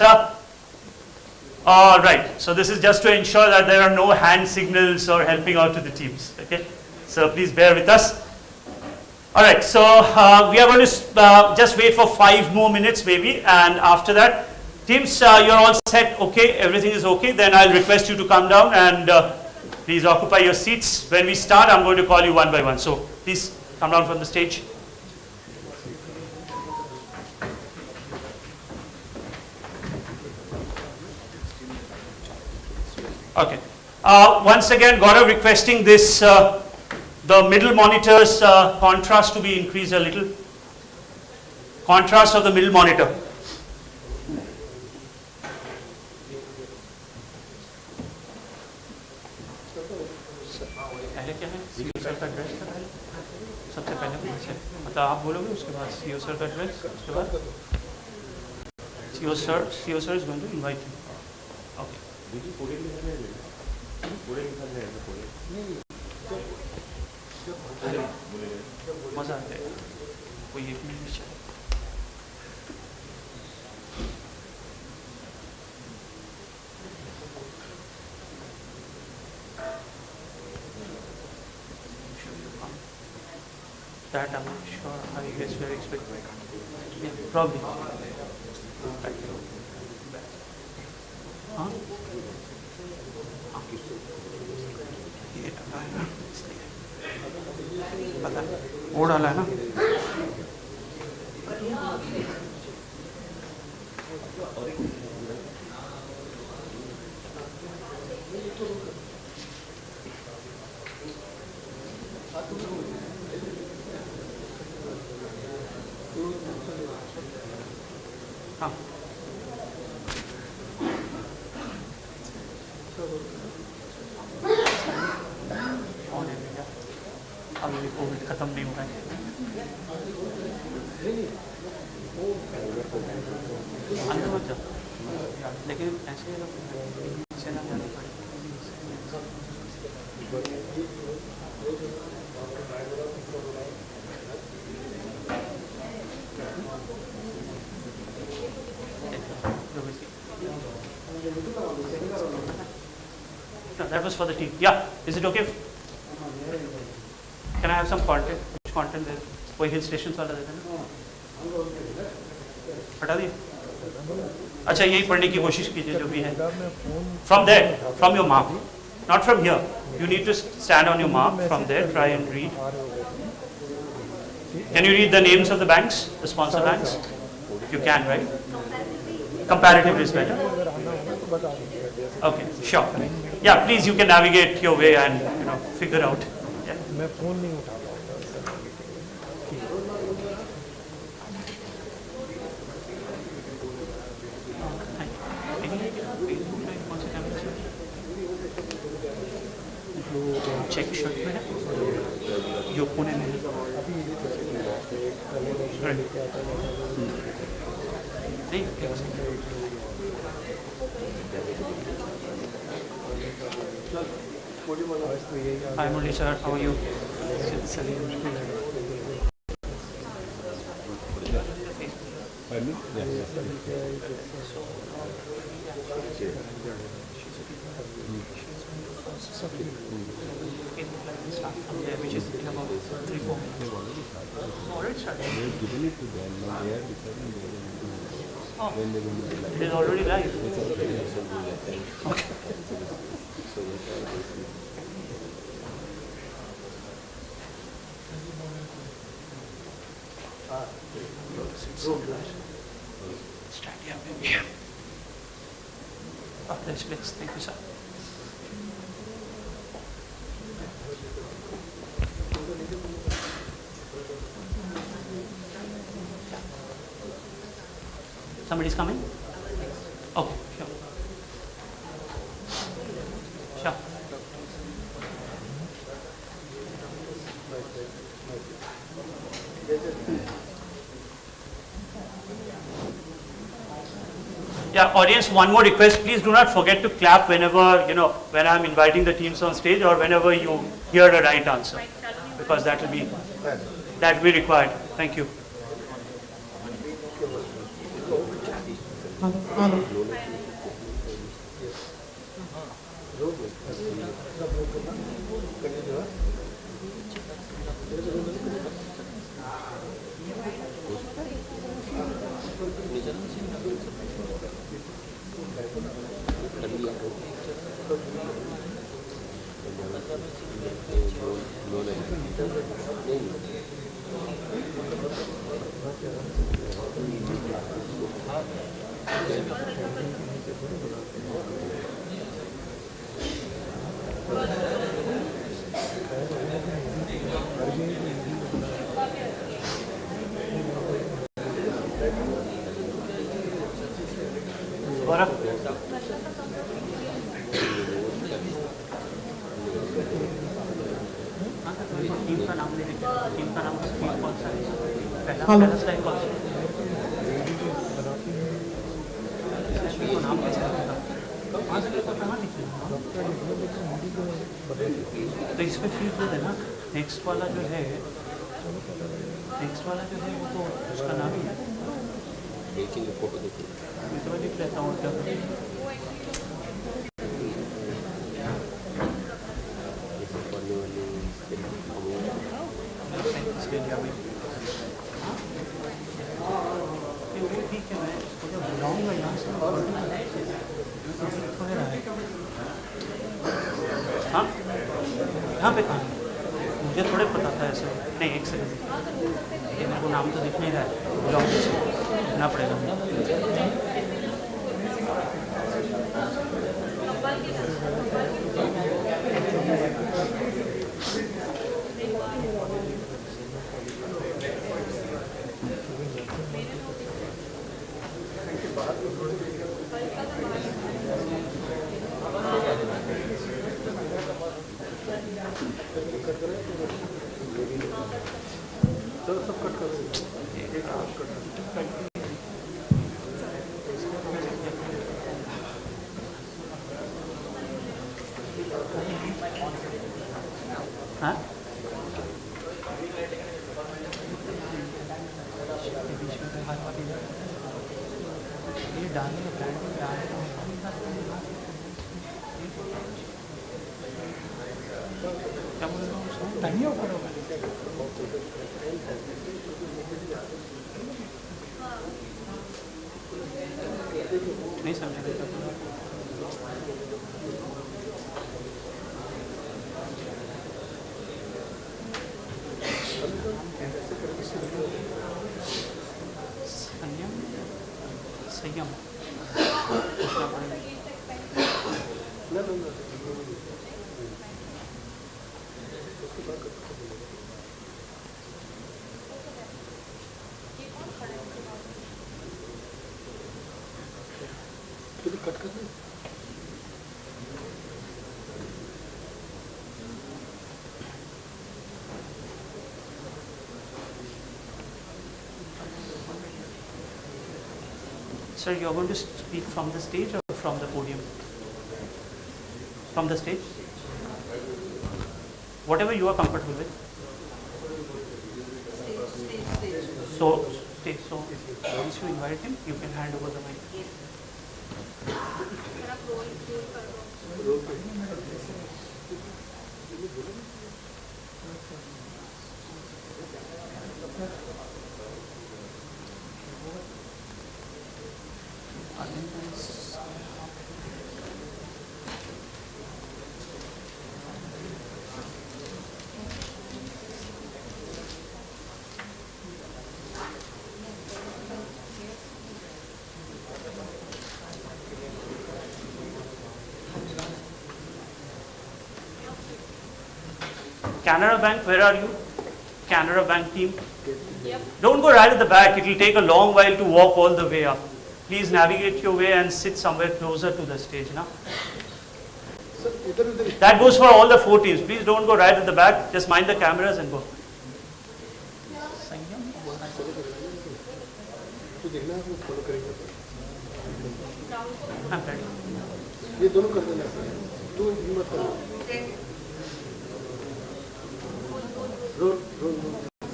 All right, so this is just to ensure that there are no hand signals or helping out to the teams. Okay, so please bear with us. All right, so we are going to just wait for 5 more minutes maybe, and after that, teams, you're all set. Okay, everything is okay. Then I'll request you to come down and please occupy your seats. When we start, I'm going to call you one by one. So please come down from the stage. Okay. Once again, Gaurav requesting this, the middle monitor's contrast to be increased a little. Contrast of the middle monitor. पहले क्या है? CO sir का address का पहले सबसे पहले मतलब आप बोलोगे उसके बाद सीओ सर का एड्रेस उसके बाद CO sir is going to invite you. Okay. मजा आता है कोई एक मिनट चले that I'm not sure how you guys were expecting. Yeah, probably. Huh? पता वो डाला है ना हाँ अभी कोविड खत्म नहीं हुआ है अंदर मत जाओ लेकिन ऐसे से ना जाने पड़े No, that was for the team. Yeah, is it okay? Can I have some content? Which content there? कोई हिल स्टेशन वाला देते ना? हटा दिए? अच्छा यही पढ़ने की कोशिश कीजिए जो भी है. From there, from your mark, not from here. You need to stand on your mark. From there, try and read. Can you read the names of the banks, the sponsor banks? You can, right? Comparative is better. Okay, sure. Yeah, please, you can navigate your way and figure out. मैं phone नहीं उठा पाऊंगा check shirt में है जो पुणे में Hi Murli sir, how are you? Which is in about 3-4 minutes. Already started. They have given it to them. Now they are deciding when they will be live. It is already live. Okay. Stand here, maybe. Yes, please. Thank you, sir. Somebody's coming? Okay, sure. Sure. Yeah, audience, one more request. Please do not forget to clap whenever, when I'm inviting the teams on stage or whenever you hear a right answer. Because that will be required. Thank you. Hello Gaurav, team का नाम ले लीजिए। Team का नाम कौन सा है? पहला स्लाइड कौन सा है? इसको नाम कैसे रखेगा? वहाँ से लेकर कहाँ लिखेगा? तो इसमें फीड दे देना। नेक्स्ट वाला जो है वो तो उसका नाम ही है। मैं तो लिख लेता हूँ क्या करें। वो ठीक है, मैं इसको जब बुलाऊंगा यहाँ से हाँ यहाँ पे कहाँ मुझे थोड़े पता था ऐसे। नहीं, एक सेकंड, ये मेरे को नाम तो दिख नहीं रहा है। बुलाऊंगा लिखना पड़ेगा। हाँ ये डालने का क्या बोल रहा हूँ उसको? नहीं हो पा नहीं समझा। संयम कट कर दे। Sir, you are going to speak from the stage or from the podium? From the stage? Whatever you are comfortable with. So, once you invite him, you can hand over the mic. Canara Bank, where are you? Canara Bank team? Yep. Don't go right at the back. It will take a long while to walk all the way up. Please navigate your way and sit somewhere closer to the stage. Now. That goes for all the 4 teams. Please don't go right at the back. Just mind the cameras and go. I'm ready. Good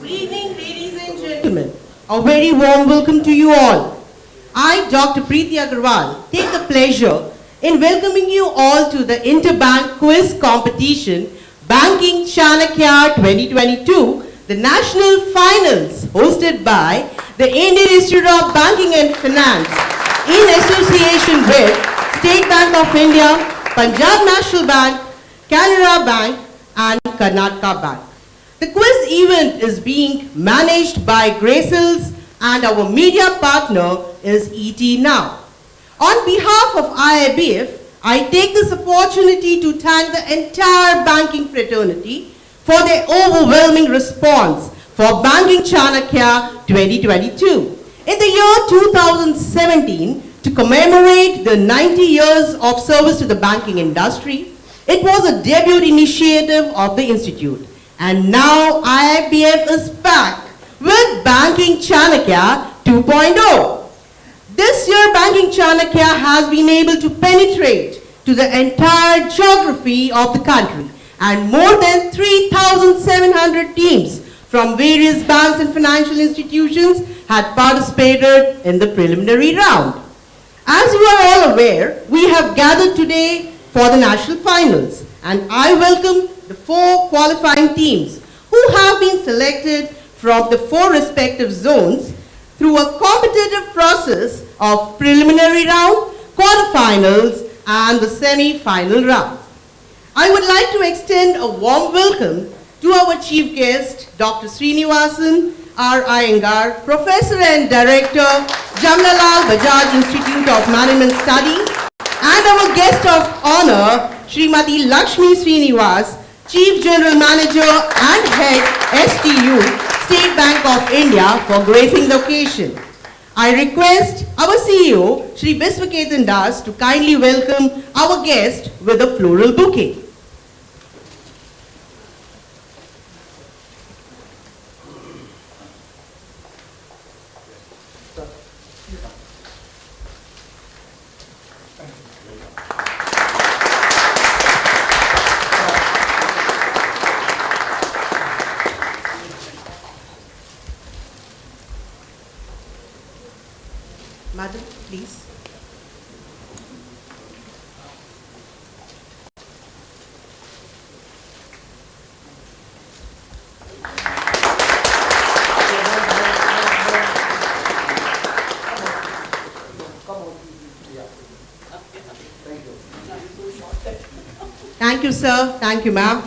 evening, ladies and gentlemen. A very warm welcome to you all. I, Dr. Preeti Agarwal, take the pleasure in welcoming you all to the Interbank quiz competition, Banking Chanakya 2022, the national finals hosted by the Indian Institute of Banking and Finance in association with State Bank of India, Punjab National Bank, Canara Bank and Karnataka Bank. The quiz event is being managed by Gracels and our media partner is ET Now. On behalf of IIBF, I take this opportunity to thank the entire banking fraternity for their overwhelming response for Banking Chanakya 2022. In the year 2017, to commemorate the 90 years of service to the banking industry, it was a debut initiative of the Institute. And now IIBF is back with Banking Chanakya 2.0. This year, Banking Chanakya has been able to penetrate to the entire geography of the country, and more than 3,700 teams from various banks and financial institutions had participated in the preliminary round. As you are all aware, we have gathered today for the national finals, and I welcome the 4 qualifying teams who have been selected from the 4 respective zones through a competitive process of preliminary round, quarterfinals, and the semi-final round. I would like to extend a warm welcome to our chief guest, Dr. Srinivasan R. Iyengar, Professor and Director, Jamnalal Bajaj Institute of Management Studies, and our guest of honor, Srimati Lakshmi Srinivas, Chief General Manager and Head STU, State Bank of India, for gracing the occasion. I request our CEO, Shri Biswaketan Das, to kindly welcome our guest with a floral bouquet. Madam, please. Thank you, sir. Thank you, ma'am.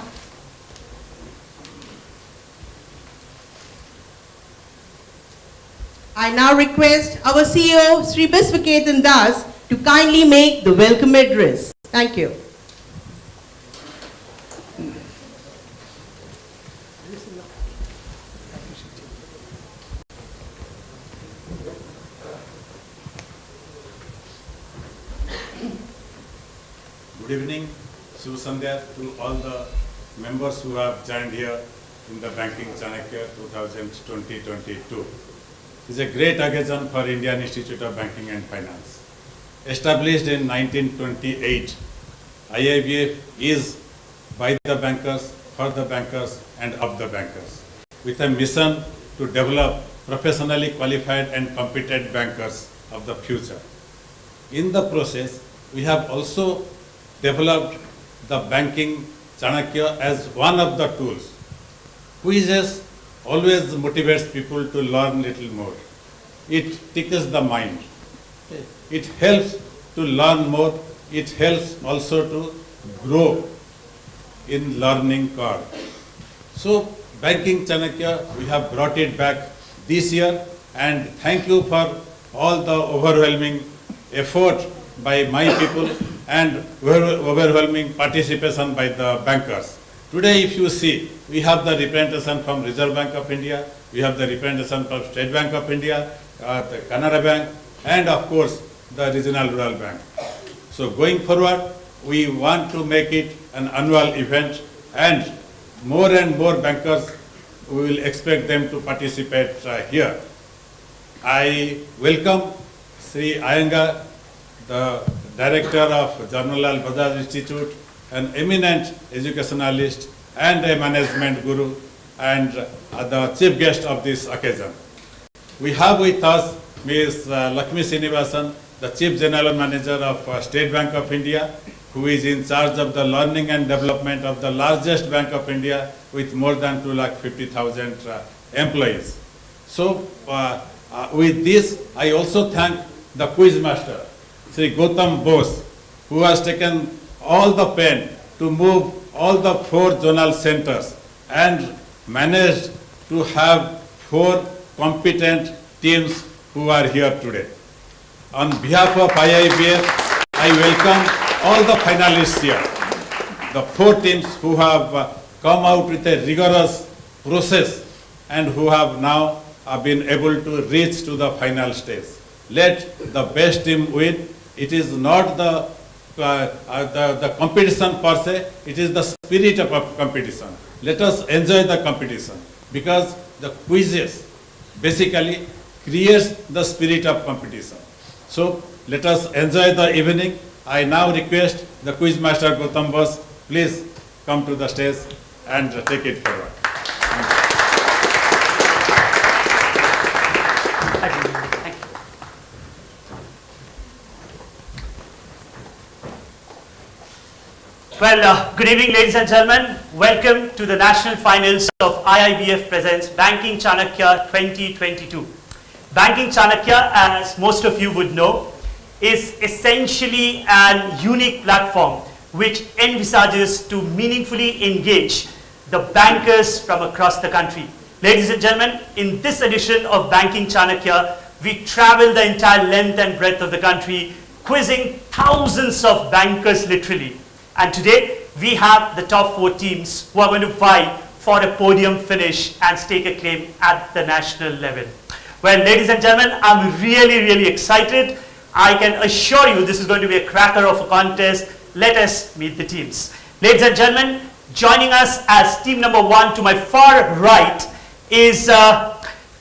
I now request our CEO, Sri Biswaketan Das, to kindly make the welcome address. Thank you. Good evening, Shubh Sandhya to all the members who have joined here in the Banking Chanakya 2020-22. It is a great occasion for Indian Institute of Banking and Finance. Established in 1928, IIBF is by the bankers, for the bankers and of the bankers, with a mission to develop professionally qualified and competent bankers of the future. In the process, we have also developed the Banking Chanakya as one of the tools. Quizzes always motivates people to learn little more. It tickles the mind. It helps to learn more. It helps also to grow in learning curve. So Banking Chanakya, we have brought it back this year, and thank you for all the overwhelming effort by my people and overwhelming participation by the bankers. Today, if you see, we have the representation from Reserve Bank of India, we have the representation from State Bank of India, the Canara Bank, and of course, the Regional Rural Bank. So going forward, we want to make it an annual event, and more bankers, we will expect them to participate here. I welcome Sri Iyengar, the Director of Jamnalal Bajaj Institute, an eminent educationalist and a management guru, and the chief guest of this occasion. We have with us Ms. Lakshmi Srinivasan, the Chief General Manager of State Bank of India, who is in charge of the learning and development of the largest bank of India with more than 250,000 employees. So with this, I also thank the quiz master, Sri Gautam Bose, who has taken all the pain to move all the 4 zonal centers and managed to have 4 competent teams who are here today. On behalf of IIBF, I welcome all the finalists here, the 4 teams who have come out with a rigorous process and who have now been able to reach to the final stage. Let the best team win. It is not the competition per se, it is the spirit of competition. Let us enjoy the competition because the quizzes basically creates the spirit of competition. So let us enjoy the evening. I now request the quiz master Gautam Bose, please come to the stage and take it forward. Thank you. Thank you. Well, good evening, ladies and gentlemen. Welcome to the national finals of IIBF Presents Banking Chanakya 2022. Banking Chanakya, as most of you would know, is essentially an unique platform which envisages to meaningfully engage the bankers from across the country. Ladies and gentlemen, in this edition of Banking Chanakya, we travel the entire length and breadth of the country, quizzing thousands of bankers literally. And today, we have the top 4 teams who are going to vie for a podium finish and stake a claim at the national level. Well, ladies and gentlemen, I'm really excited. I can assure you this is going to be a cracker of a contest. Let us meet the teams. Ladies and gentlemen, joining us as team number 1 to my far right is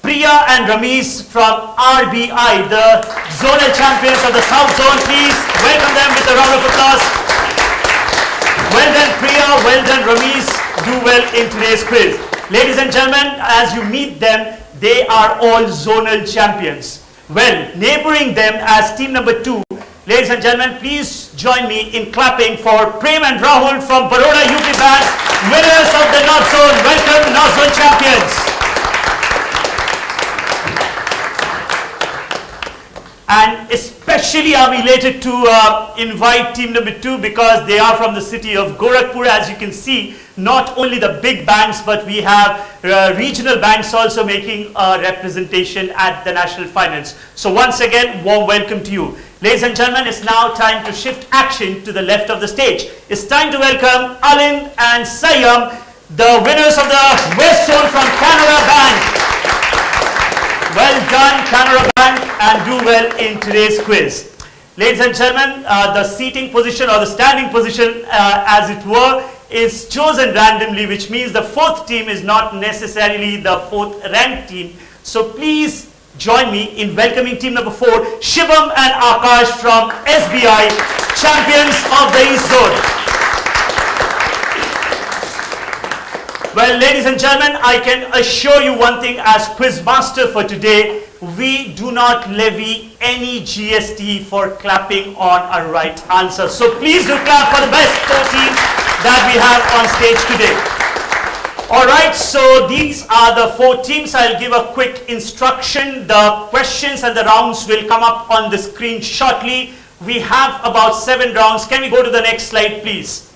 Priya and Ramesh from RBI, the zonal champions of the South Zone. Please welcome them with a round of applause. Well done, Priya. Well done, Ramesh. Do well in today's quiz. Ladies and gentlemen, as you meet them, they are all zonal champions. Well, neighboring them as team number 2, ladies and gentlemen, please join me in clapping for Prem and Rahul from Baroda UP Bank, winners of the North Zone. Welcome, North Zone champions. And especially I'm elated to invite team number 2 because they are from the city of Gorakhpur. As you can see, not only the big banks, but we have regional banks also making a representation at the national finals. So once again, warm welcome to you. Ladies and gentlemen, it's now time to shift action to the left of the stage. It's time to welcome Alind and Sayam, the winners of the West Zone from Canara Bank. Well done, Canara Bank, and do well in today's quiz. Ladies and gentlemen, the seating position or the standing position, as it were, is chosen randomly, which means the 4th team is not necessarily the 4th ranked team. So please join me in welcoming team number 4, Shivam and Akash from SBI, champions of the East Zone. Well, ladies and gentlemen, I can assure you one thing as quiz master for today, we do not levy any GST for clapping on a right answer. So please do clap for the best 4 teams that we have on stage today. Alright, so these are the 4 teams. I'll give a quick instruction. The questions and the rounds will come up on the screen shortly. We have about 7 rounds. Can we go to the next slide, please?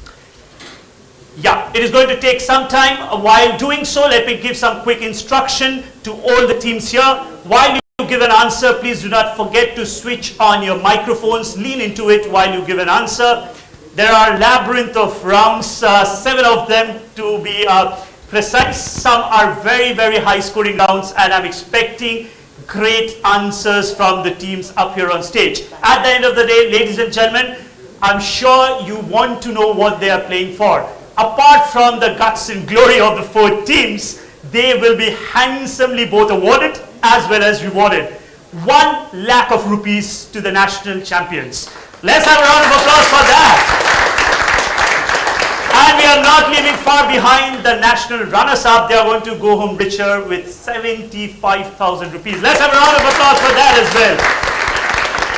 Yeah, it is going to take some time. While doing so, let me give some quick instruction to all the teams here. While you give an answer, please do not forget to switch on your microphones. Lean into it while you give an answer. There are labyrinth of rounds, 7 of them to be precise. Some are very high scoring rounds, and I'm expecting great answers from the teams up here on stage. At the end of the day, ladies and gentlemen, I'm sure you want to know what they are playing for. Apart from the guts and glory of the 4 teams, they will be handsomely both awarded as well as rewarded. 1 lakh of rupees to the national champions. Let's have a round of applause for that. And we are not leaving far behind the national runners-up. They are going to go home richer with 75,000 rupees. Let's have a round of applause for that as well.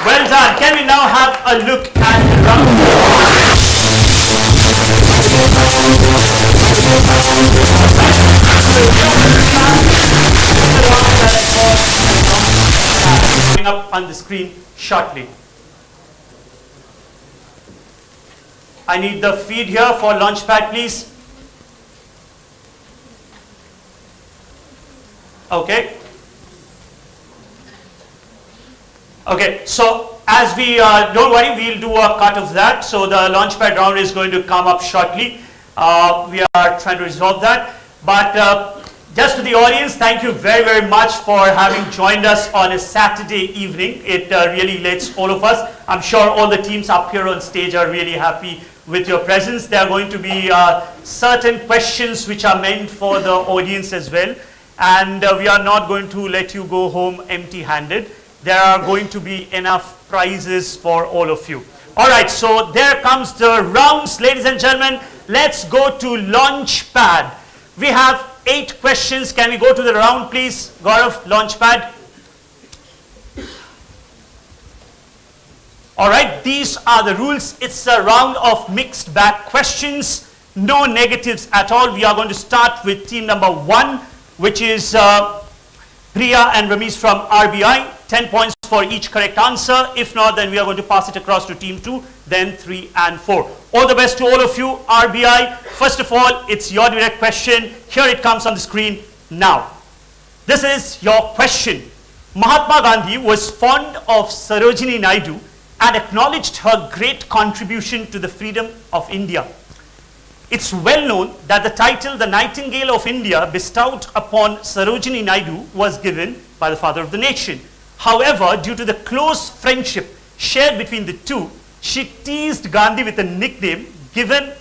Well done. Can we now have a look at the coming up on the screen shortly. I need the feed here for Launchpad, please. Okay. Okay, so as we, don't worry, we'll do a cut of that. So the Launchpad round is going to come up shortly. We are trying to resolve that. But just to the audience, thank you very, very much for having joined us on a Saturday evening. It really lets all of us. I'm sure all the teams up here on stage are really happy with your presence. There are going to be certain questions which are meant for the audience as well. And we are not going to let you go home empty-handed. There are going to be enough prizes for all of you. All right, so there comes the rounds, ladies and gentlemen. Let's go to Launchpad. We have 8 questions. Can we go to the round, please? Gaurav, Launchpad. All right, these are the rules. It's a round of mixed bag questions. No negatives at all. We are going to start with team number 1, which is Priya and Ramesh from RBI. 10 points for each correct answer. If not, then we are going to pass it across to team 2, then 3 and 4. All the best to all of you. RBI, first of all, it's your direct question. Here it comes on the screen now. This is your question. Mahatma Gandhi was fond of Sarojini Naidu and acknowledged her great contribution to the freedom of India. It's well known that the title the Nightingale of India bestowed upon Sarojini Naidu was given by the father of the nation. However, due to the close friendship shared between the two, she teased Gandhi with a nickname given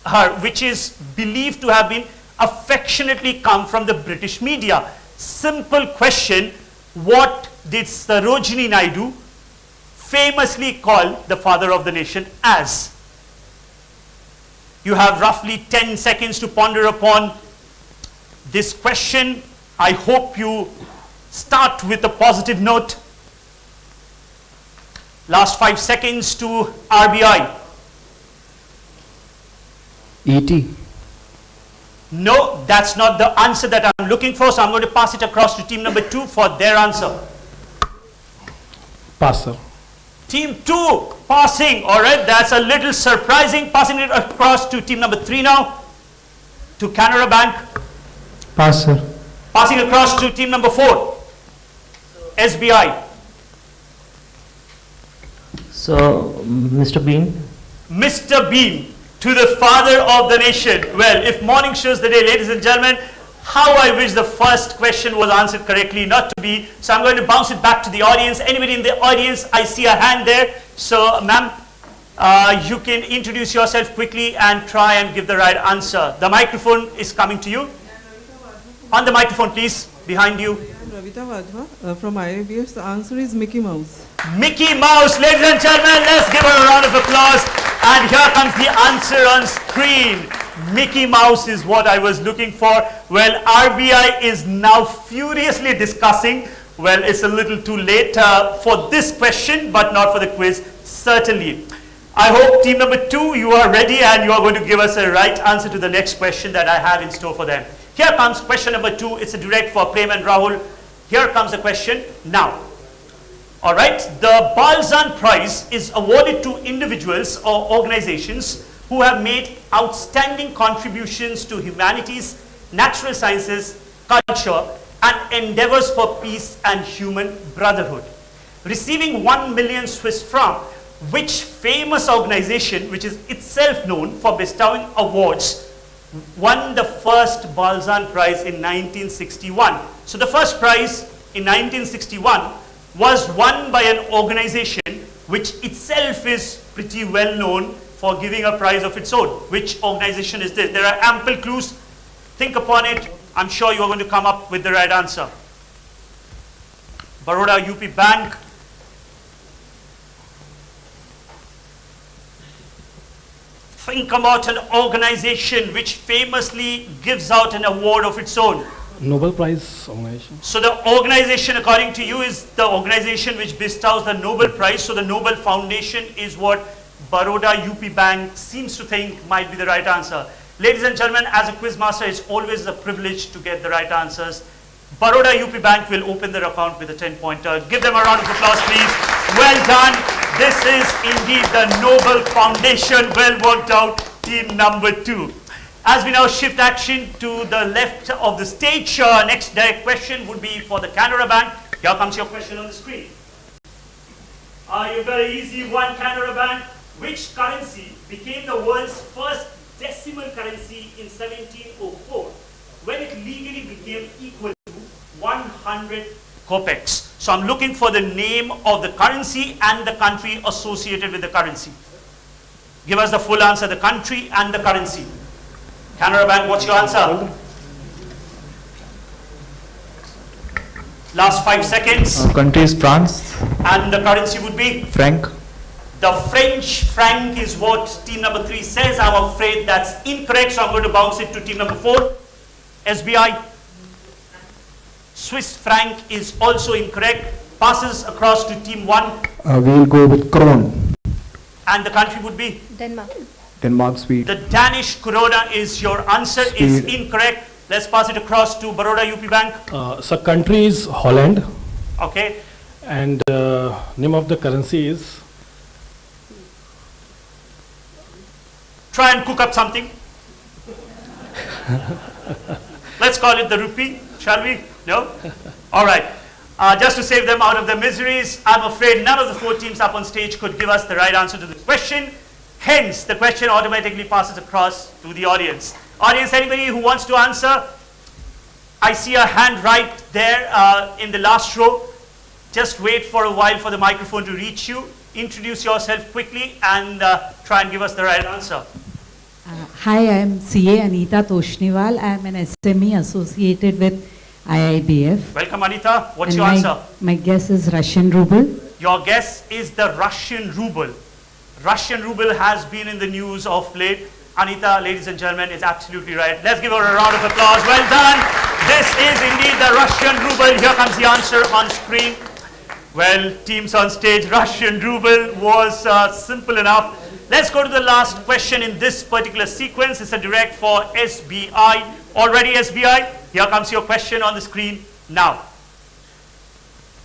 her, which is believed to have been affectionately come from the British media. Simple question, what did Sarojini Naidu famously call the father of the nation as? You have roughly 10 seconds to ponder upon this question. I hope you start with a positive note. Last 5 seconds to RBI. E.T. No, that's not the answer that I'm looking for, so I'm going to pass it across to team number 2 for their answer. Pass, sir. Team 2, passing. All right, that's a little surprising. Passing it across to team number 3 now, to Canara Bank. Pass, sir. Passing across to team number 4, SBI. So, Mr. Bean? Mr. Bean, to the father of the nation. Well, if morning shows the day, ladies and gentlemen, how I wish the first question was answered correctly, not to be. So I'm going to bounce it back to the audience. Anybody in the audience? I see a hand there. So, ma'am, you can introduce yourself quickly and try and give the right answer. The microphone is coming to you. On the microphone, please, behind you. I'm Ravita Vadhva from IIBS. The answer is Mickey Mouse. Mickey Mouse, ladies and gentlemen, let's give her a round of applause. And here comes the answer on screen. Mickey Mouse is what I was looking for. Well, RBI is now furiously discussing. Well, it's a little too late for this question, but not for the quiz, certainly. I hope team number 2, you are ready and you are going to give us a right answer to the next question that I have in store for them. Here comes question number 2. It's a direct for Prem and Rahul. Here comes the question now. All right, the Balzan Prize is awarded to individuals or organizations who have made outstanding contributions to humanities, natural sciences, culture, and endeavors for peace and human brotherhood. Receiving 1 million Swiss francs, which famous organization, which is itself known for bestowing awards, won the first Balzan Prize in 1961. So the first prize in 1961 was won by an organization which itself is pretty well known for giving a prize of its own. Which organization is this? There are ample clues. Think upon it. I'm sure you are going to come up with the right answer. Baroda UP Bank. Think about an organization which famously gives out an award of its own. Nobel Prize organization. So the organization, according to you, is the organization which bestows the Nobel Prize. So the Nobel Foundation is what Baroda UP Bank seems to think might be the right answer. Ladies and gentlemen, as a quiz master, it's always a privilege to get the right answers. Baroda UP Bank will open their account with a 10-pointer. Give them a round of applause, please. Well done. This is indeed the Nobel Foundation. Well worked out, team number 2. As we now shift action to the left of the stage, next direct question would be for the Canara Bank. Here comes your question on the screen. You got an easy one, Canara Bank. Which currency became the world's first decimal currency in 1704 when it legally became equal to 100 kopecks? So I'm looking for the name of the currency and the country associated with the currency. Give us the full answer, the country and the currency. Canara Bank, what's your answer? Last 5 seconds. Country is France. And the currency would be? Franc. The French franc is what team number 3 says. I'm afraid that's incorrect, so I'm going to bounce it to team number 4. SBI. Swiss franc is also incorrect. Passes across to team 1. We'll go with Kron. And the country would be? Denmark. Denmark, Sweden. The Danish krona is your answer. Is incorrect. Let's pass it across to Baroda UP Bank. So country is Holland Okay. and name of the currency is Try and cook up something. Let's call it the rupee, shall we? No? All right. Just to save them out of their miseries, I'm afraid none of the 4 teams up on stage could give us the right answer to this question. Hence, the question automatically passes across to the audience. Audience, anybody who wants to answer? I see a hand right there in the last row. Just wait for a while for the microphone to reach you. Introduce yourself quickly and try and give us the right answer. Hi, I am CA Anita Toshniwal. I am an SME associated with IIBF. Welcome, Anita. What's And your answer? My guess is Russian ruble. Your guess is the Russian ruble. Russian ruble has been in the news of late. Anita, ladies and gentlemen, is absolutely right. Let's give her a round of applause. Well done. This is indeed the Russian ruble. Here comes the answer on screen. Well, teams on stage, Russian ruble was simple enough. Let's go to the last question in this particular sequence. It's a direct for SBI. Already SBI, here comes your question on the screen now.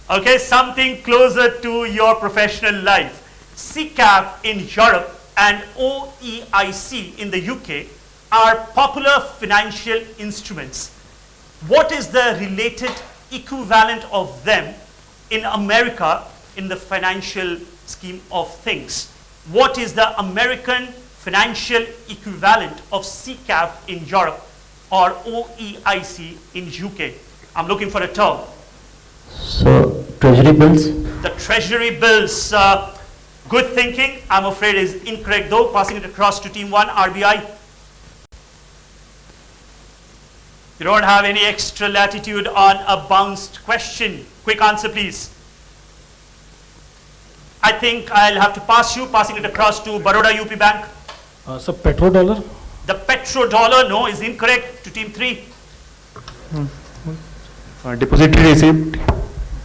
Okay, something closer to your professional life. CCAF in Europe and OEIC in the UK are popular financial instruments. What is the related equivalent of them in America in the financial scheme of things? What is the American financial equivalent of CCAF in Europe or OEIC in UK? I'm looking for a term. So, treasury bills. The treasury bills. Good thinking. I'm afraid is incorrect though. Passing it across to team 1, RBI. You don't have any extra latitude on a bounced question. Quick answer, please. I think I'll have to pass you. Passing it across to Baroda UP Bank. so petrodollar. The petrodollar, no, is incorrect. To team 3. Depository receipt.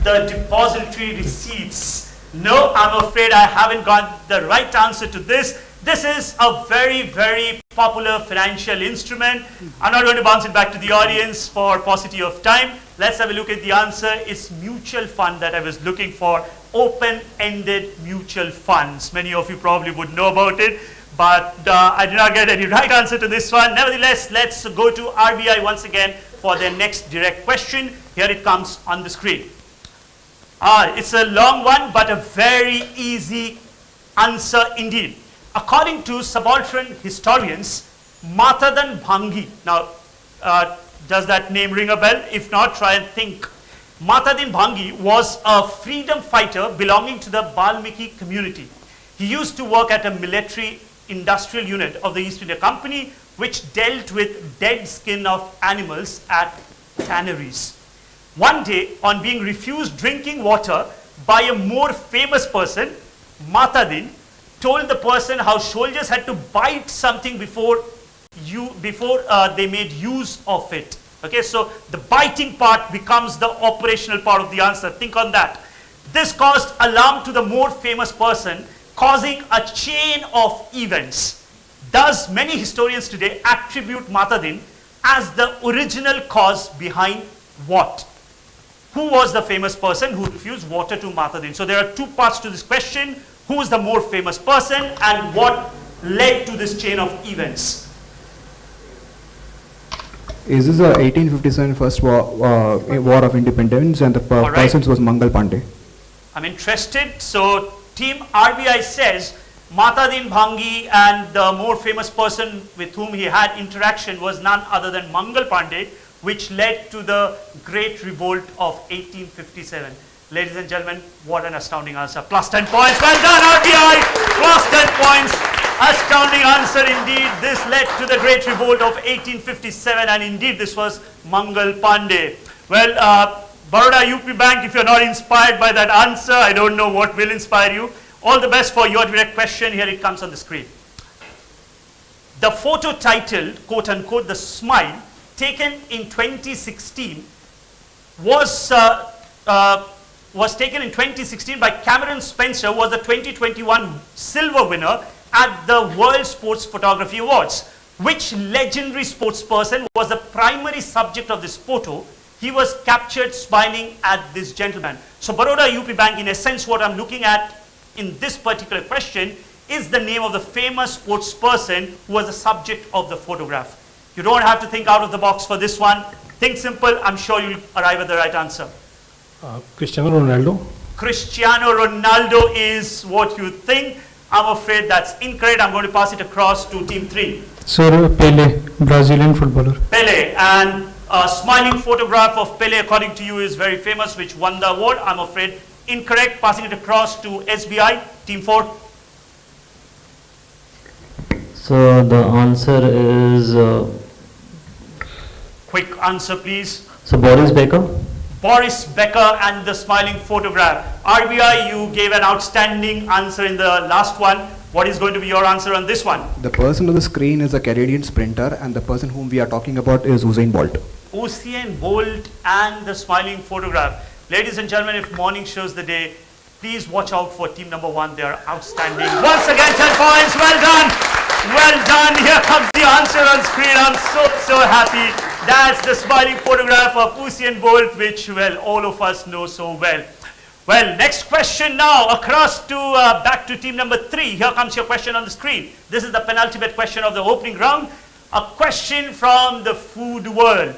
The depository receipts. No, I'm afraid I haven't got the right answer to this. This is a very, very popular financial instrument. I'm not going to bounce it back to the audience for paucity of time. Let's have a look at the answer. It's mutual fund that I was looking for. Open-ended mutual funds. Many of you probably would know about it, but I did not get any right answer to this one. Nevertheless, let's go to RBI once again for their next direct question. Here it comes on the screen. It's a long one, but a very easy answer indeed. According to subaltern historians, Matadan Bhangi. Now, does that name ring a bell? If not, try and think. Matadan Bhangi was a freedom fighter belonging to the Balmiki community. He used to work at a military industrial unit of the East India Company, which dealt with dead skin of animals at tanneries. One day, on being refused drinking water by a more famous person, Matadin told the person how soldiers had to bite something before they made use of it. Okay, so the biting part becomes the operational part of the answer. Think on that. This caused alarm to the more famous person, causing a chain of events. Thus, many historians today attribute Mata Din as the original cause behind what? Who was the famous person who refused water to Mata Din? So there are two parts to this question. Who is the more famous person and what led to this chain of events? Is this the 1857 first war of independence, and the All right. person was Mangal Pandey? I'm interested. So team RBI says Mata Din Bhangi, and the more famous person with whom he had interaction was none other than Mangal Pandey, which led to the Great Revolt of 1857. Ladies and gentlemen, what an astounding answer. Plus 10 points. Well done, RBI. Plus 10 points. Astounding answer indeed. This led to the Great Revolt of 1857, and indeed this was Mangal Pandey. Well, Baroda UP Bank, if you're not inspired by that answer, I don't know what will inspire you. All the best for your direct question. Here it comes on the screen. The photo titled, quote unquote, "The Smile," taken in 2016 was taken in 2016 by Cameron Spencer, was the 2021 silver winner at the World Sports Photography Awards. Which legendary sports person was the primary subject of this photo? He was captured smiling at this gentleman. So Baroda UP Bank, in essence, what I'm looking at in this particular question is the name of the famous sports person who was the subject of the photograph. You don't have to think out of the box for this one. Think simple. I'm sure you'll arrive at the right answer. Cristiano Ronaldo. Cristiano Ronaldo is what you think. I'm afraid that's incorrect. I'm going to pass it across to team 3. Sir, Pele, Brazilian footballer. Pele, and a smiling photograph of Pele, according to you, is very famous, which won the award. I'm afraid incorrect. Passing it across to SBI, team 4. So the answer is Quick answer, please. so Boris Becker. Boris Becker and the smiling photograph. RBI, you gave an outstanding answer in the last one. What is going to be your answer on this one? The person on the screen is a Canadian sprinter, and the person whom we are talking about is Usain Bolt. Usain Bolt and the smiling photograph. Ladies and gentlemen, if morning shows the day, please watch out for team number 1. They are outstanding. Once again, 10 points. Well done. Well done. Here comes the answer on screen. I'm so happy. That's the smiling photograph of Usain Bolt, which, well, all of us know so well. Well, next question now, across to, back to team number 3. Here comes your question on the screen. This is the penultimate question of the opening round. A question from the food world.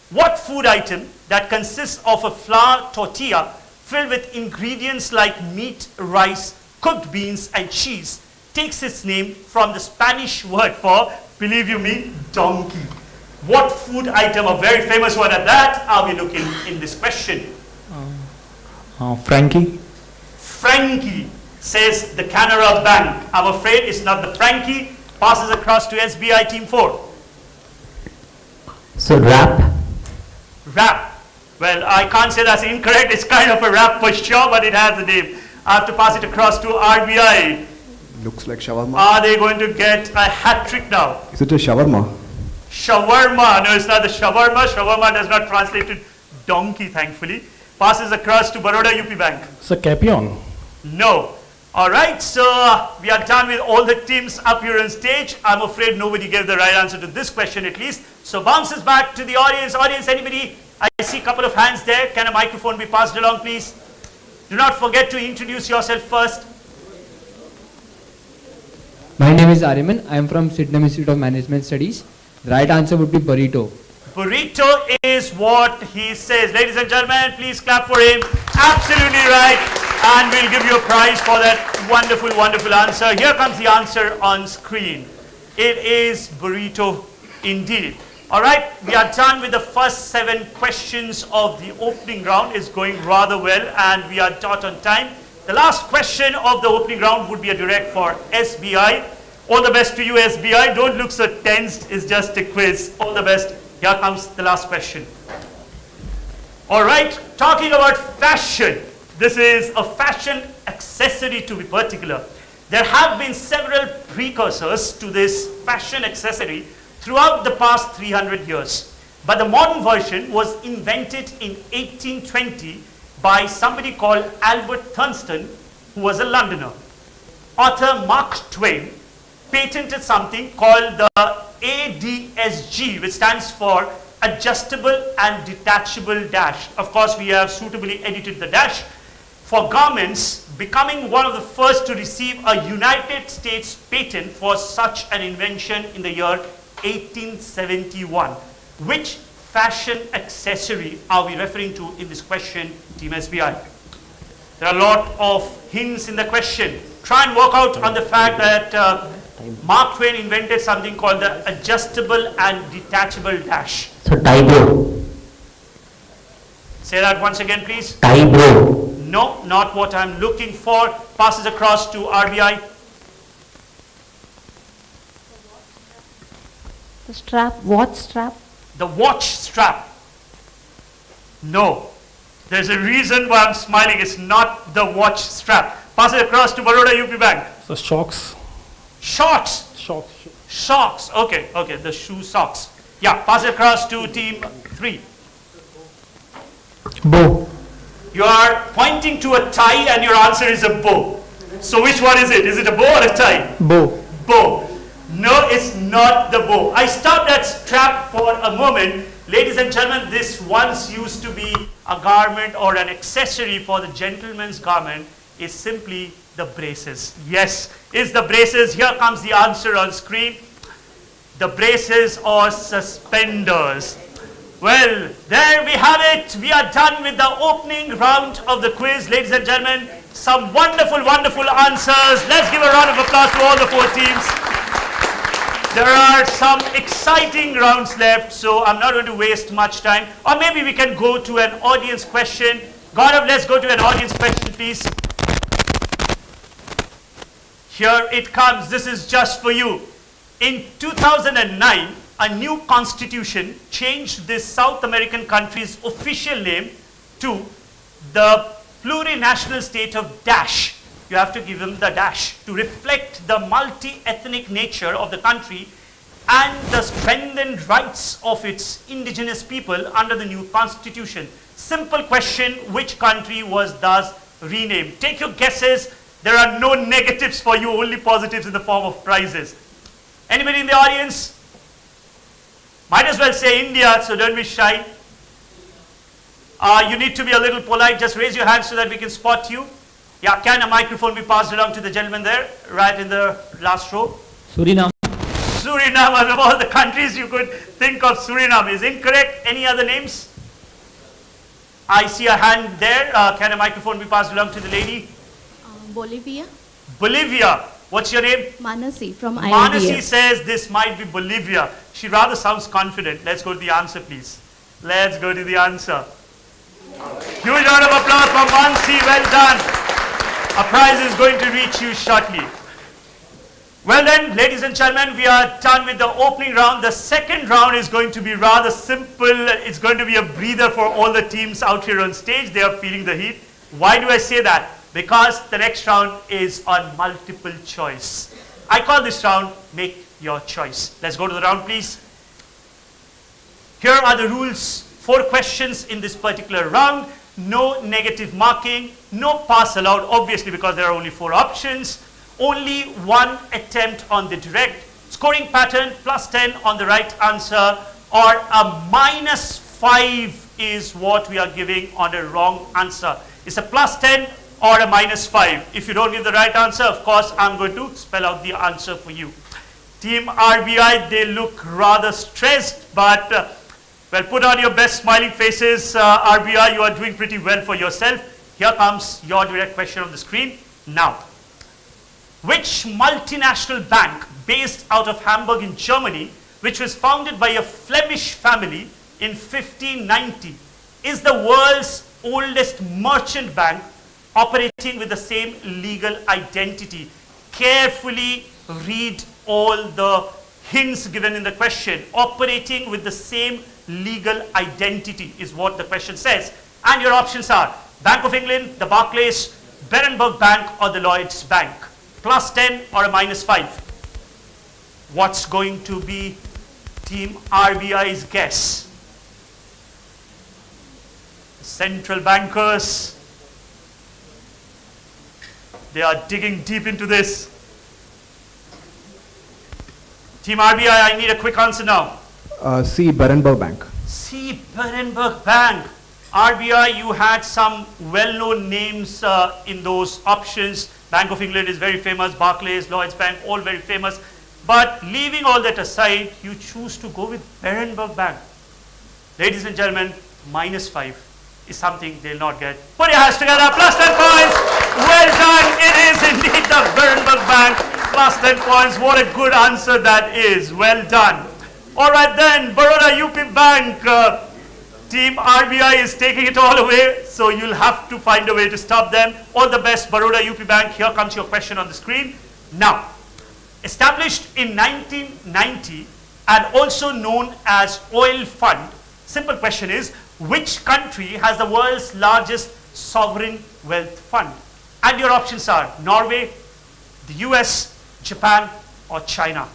What food item that consists of a flour tortilla filled with ingredients like meat, rice, cooked beans, and cheese takes its name from the Spanish word for, believe you me, donkey? What food item, a very famous one at that, are we looking in this question? Frankie. Frankie, says the Canara Bank. I'm afraid it's not the Frankie. Passes across to SBI team 4. So wrap. Wrap. Well, I can't say that's incorrect. It's kind of a wrap for sure, but it has a name. I have to pass it across to RBI. Looks like shawarma. Are they going to get a hat trick now? Is it a shawarma? Shawarma. No, it's not the shawarma. Shawarma does not translate to donkey, thankfully. Passes across to Baroda UP Bank. So Capion. No. All right, so we are done with all the teams up here on stage. I'm afraid nobody gave the right answer to this question at least. So bounces back to the audience. Audience, anybody? I see a couple of hands there. Can a microphone be passed along, please? Do not forget to introduce yourself first. My name is Ariman. I am from Sydenham Institute of Management Studies. The right answer would be burrito. Burrito is what he says. Ladies and gentlemen, please clap for him. Absolutely right. And we'll give you a prize for that wonderful, wonderful answer. Here comes the answer on screen. It is burrito indeed. All right, we are done with the first 7 questions of the opening round. It's going rather well and we are dot on time. The last question of the opening round would be a direct for SBI. All the best to you, SBI. Don't look so tensed. It's just a quiz. All the best. Here comes the last question. All right, talking about fashion. This is a fashion accessory to be particular. There have been several precursors to this fashion accessory throughout the past 300 years. But the modern version was invented in 1820 by somebody called Albert Thurston, who was a Londoner. Author Mark Twain patented something called the ADSG, which stands for Adjustable and Detachable Dash. Of course, we have suitably edited the dash for garments, becoming one of the first to receive a United States patent for such an invention in the year 1871. Which fashion accessory are we referring to in this question, Team SBI? There are a lot of hints in the question. Try and work out on the fact that Mark Twain invented something called the adjustable and detachable dash. So tie bro. Say that once again, please. Tie bro. No, not what I'm looking for. Passes across to RBI. The strap, watch strap. The watch strap. No. There's a reason why I'm smiling. It's not the watch strap. Pass it across to Baroda UP Bank. So shocks. Shorts. Shocks. Socks. Okay, the shoe socks. Yeah, pass it across to team 3. Bow. You are pointing to a tie and your answer is a bow. So which one is it? Is it a bow or a tie? Bow. Bow. No, it's not the bow. I stopped at strap for a moment. Ladies and gentlemen, this once used to be a garment or an accessory for the gentleman's garment is simply the braces. Yes, it's the braces. Here comes the answer on screen. The braces or suspenders. Well, there we have it. We are done with the opening round of the quiz. Ladies and gentlemen, some wonderful, wonderful answers. Let's give a round of applause to all the 4 teams. There are some exciting rounds left, so I'm not going to waste much time. Or maybe we can go to an audience question. Gaurav, let's go to an audience question, please. Here it comes. This is just for you. In 2009, a new constitution changed this South American country's official name to the plurinational state of Dash. You have to give them the dash to reflect the multi-ethnic nature of the country and the strengthened rights of its indigenous people under the new constitution. Simple question, which country was thus renamed? Take your guesses. There are no negatives for you, only positives in the form of prizes. Anybody in the audience? Might as well say India, so don't be shy. You need to be a little polite. Just raise your hand so that we can spot you. Yeah, can a microphone be passed along to the gentleman there, right in the last row? Suriname. Suriname, of all the countries you could think of, Suriname is incorrect. Any other names? I see a hand there. Can a microphone be passed along to the lady? Bolivia. Bolivia. What's your name? Manasi from Manasi says this might be Bolivia. She rather sounds confident. Let's go to the answer, please. Let's go to the answer. Huge round of applause for Manasi. Well done. A prize is going to reach you shortly. Well then, ladies and gentlemen, we are done with the opening round. The second round is going to be rather simple. It's going to be a breather for all the teams out here on stage. They are feeling the heat. Why do I say that? Because the next round is on multiple choice. I call this round, Make Your Choice. Let's go to the round, please. Here are the rules. 4 questions in this particular round. No negative marking, no pass allowed, obviously because there are only 4 options. Only 1 attempt on the direct. Scoring pattern, +10 on the right answer, or a -5 is what we are giving on a wrong answer. It's a +10 or a -5. If you don't give the right answer, of course, I'm going to spell out the answer for you. Team RBI, they look rather stressed, but well, put on your best smiling faces. RBI, you are doing pretty well for yourself. Here comes your direct question on the screen. Now, which multinational bank based out of Hamburg in Germany, which was founded by a Flemish family in 1590, is the world's oldest merchant bank operating with the same legal identity? Carefully read all the hints given in the question. Operating with the same legal identity is what the question says. And your options are Bank of England, the Barclays, Berenberg Bank, or the Lloyds Bank. plus 10 or a minus 5? What's going to be Team RBI's guess? Central bankers, they are digging deep into this. Team RBI, I need a quick answer now. C. Berenberg Bank. C. Berenberg Bank. RBI, you had some well-known names in those options. Bank of England is very famous, Barclays, Lloyds Bank, all very famous. But leaving all that aside, you choose to go with Berenberg Bank. Ladies and gentlemen, minus 5 is something they'll not get. Put your hands together, plus 10 points. Well done. It is indeed the Berenberg Bank. Plus 10 points. What a good answer that is. Well done. All right then, Baroda UP Bank. Team RBI is taking it all away, so you'll have to find a way to stop them. All the best, Baroda UP Bank. Here comes your question on the screen. Now, established in 1990 and also known as Oil Fund, simple question is, which country has the world's largest sovereign wealth fund? And your options are Norway, the US, Japan, or China.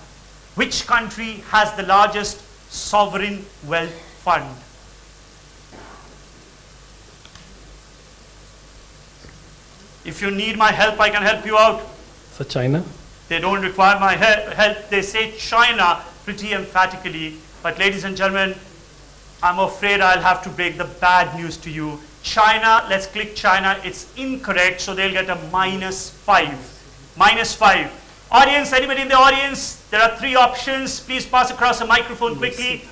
Which country has the largest sovereign wealth fund? If you need my help, I can help you out. So China? They don't require my help. They say China pretty emphatically. But ladies and gentlemen, I'm afraid I'll have to break the bad news to you. China, let's click China. It's incorrect, so they'll get a minus 5. Minus 5. Audience, anybody in the audience? There are 3 options. Please pass across a microphone quickly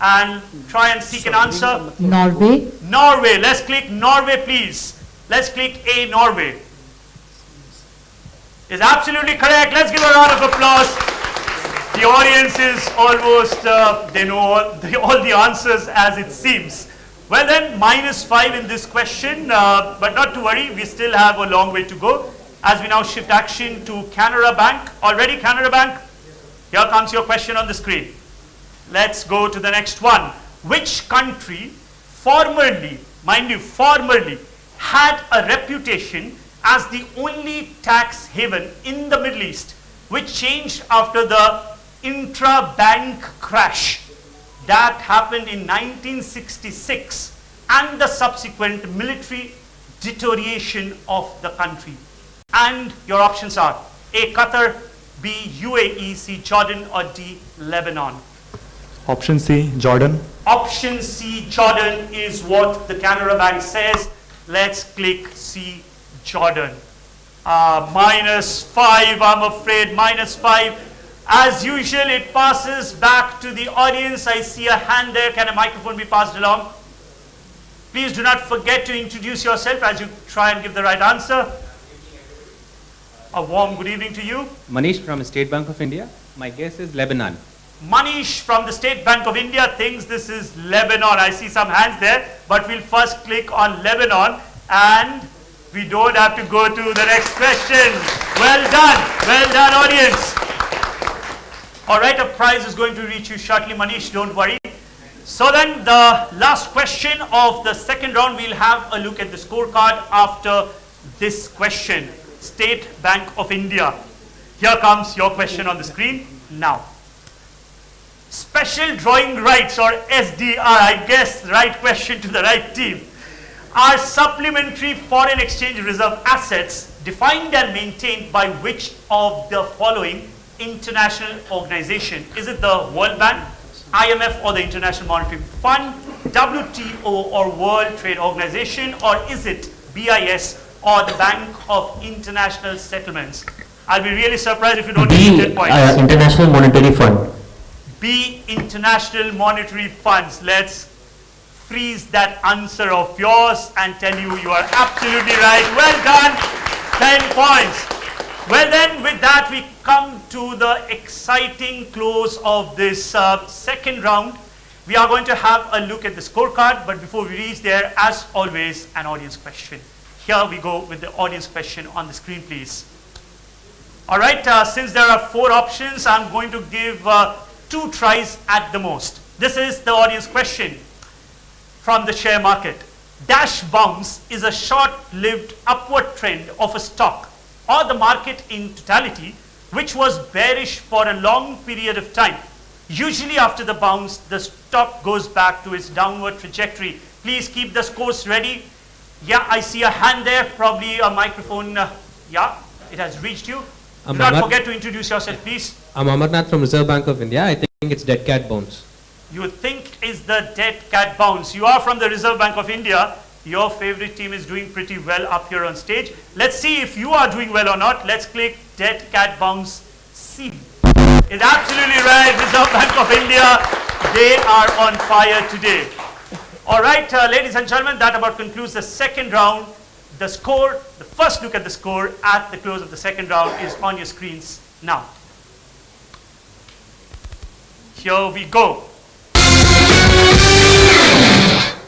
and try and seek an answer. Norway. Norway. Let's click Norway, please. Let's click A, Norway. Is absolutely correct. Let's give a round of applause. The audience is almost, they know all the answers as it seems. Well then, minus 5 in this question, but not to worry, we still have a long way to go. As we now shift action to Canara Bank. Already Canara Bank? Here comes your question on the screen. Let's go to the next one. Which country formerly, mind you, formerly had a reputation as the only tax haven in the Middle East, which changed after the intra-bank crash that happened in 1966 and the subsequent military deterioration of the country? And your options are A, Qatar, B, UAE, C, Jordan, or D, Lebanon. Option C, Jordan. Option C, Jordan is what the Canara Bank says. Let's click C, Jordan. Minus 5, I'm afraid, minus 5. As usual, it passes back to the audience. I see a hand there. Can a microphone be passed along? Please do not forget to introduce yourself as you try and give the right answer. A warm good evening to you. Manish from State Bank of India. My guess is Lebanon. Manish from the State Bank of India thinks this is Lebanon. I see some hands there, but we'll first click on Lebanon and we don't have to go to the next question. Well done audience. All right, a prize is going to reach you shortly, Manish, don't worry. So then the last question of the second round, we'll have a look at the scorecard after this question. State Bank of India. Here comes your question on the screen now. Special drawing rights, or SDR, I guess right question to the right team, are supplementary foreign exchange reserve assets defined and maintained by which of the following international organization? Is it the World Bank, IMF, or the International Monetary Fund, WTO or World Trade Organization, or is it BIS or the Bank of International Settlements? I'll be really surprised if you don't get 10 points. International Monetary Fund. B, International Monetary Funds. Let's freeze that answer of yours and tell you you are absolutely right. Well done. 10 points. Well then, with that we come to the exciting close of this second round. We are going to have a look at the scorecard, but before we reach there, as always, an audience question. Here we go with the audience question on the screen, please. All right, since there are 4 options, I'm going to give 2 tries at the most. This is the audience question from the share market. Dash bounce is a short-lived upward trend of a stock or the market in totality, which was bearish for a long period of time. Usually after the bounce, the stock goes back to its downward trajectory. Please keep the scores ready. Yeah, I see a hand there, probably a microphone. Yeah, it has reached you. Do not forget to introduce yourself, please. I'm Amarnath from Reserve Bank of India. I think it's dead cat bones. You think is the dead cat bounce. You are from the Reserve Bank of India. Your favorite team is doing pretty well up here on stage. Let's see if you are doing well or not. Let's click dead cat bounce C. It's absolutely right, Reserve Bank of India. They are on fire today. All right, ladies and gentlemen, that about concludes the second round. The score, the first look at the score at the close of the second round is on your screens now. Here we go.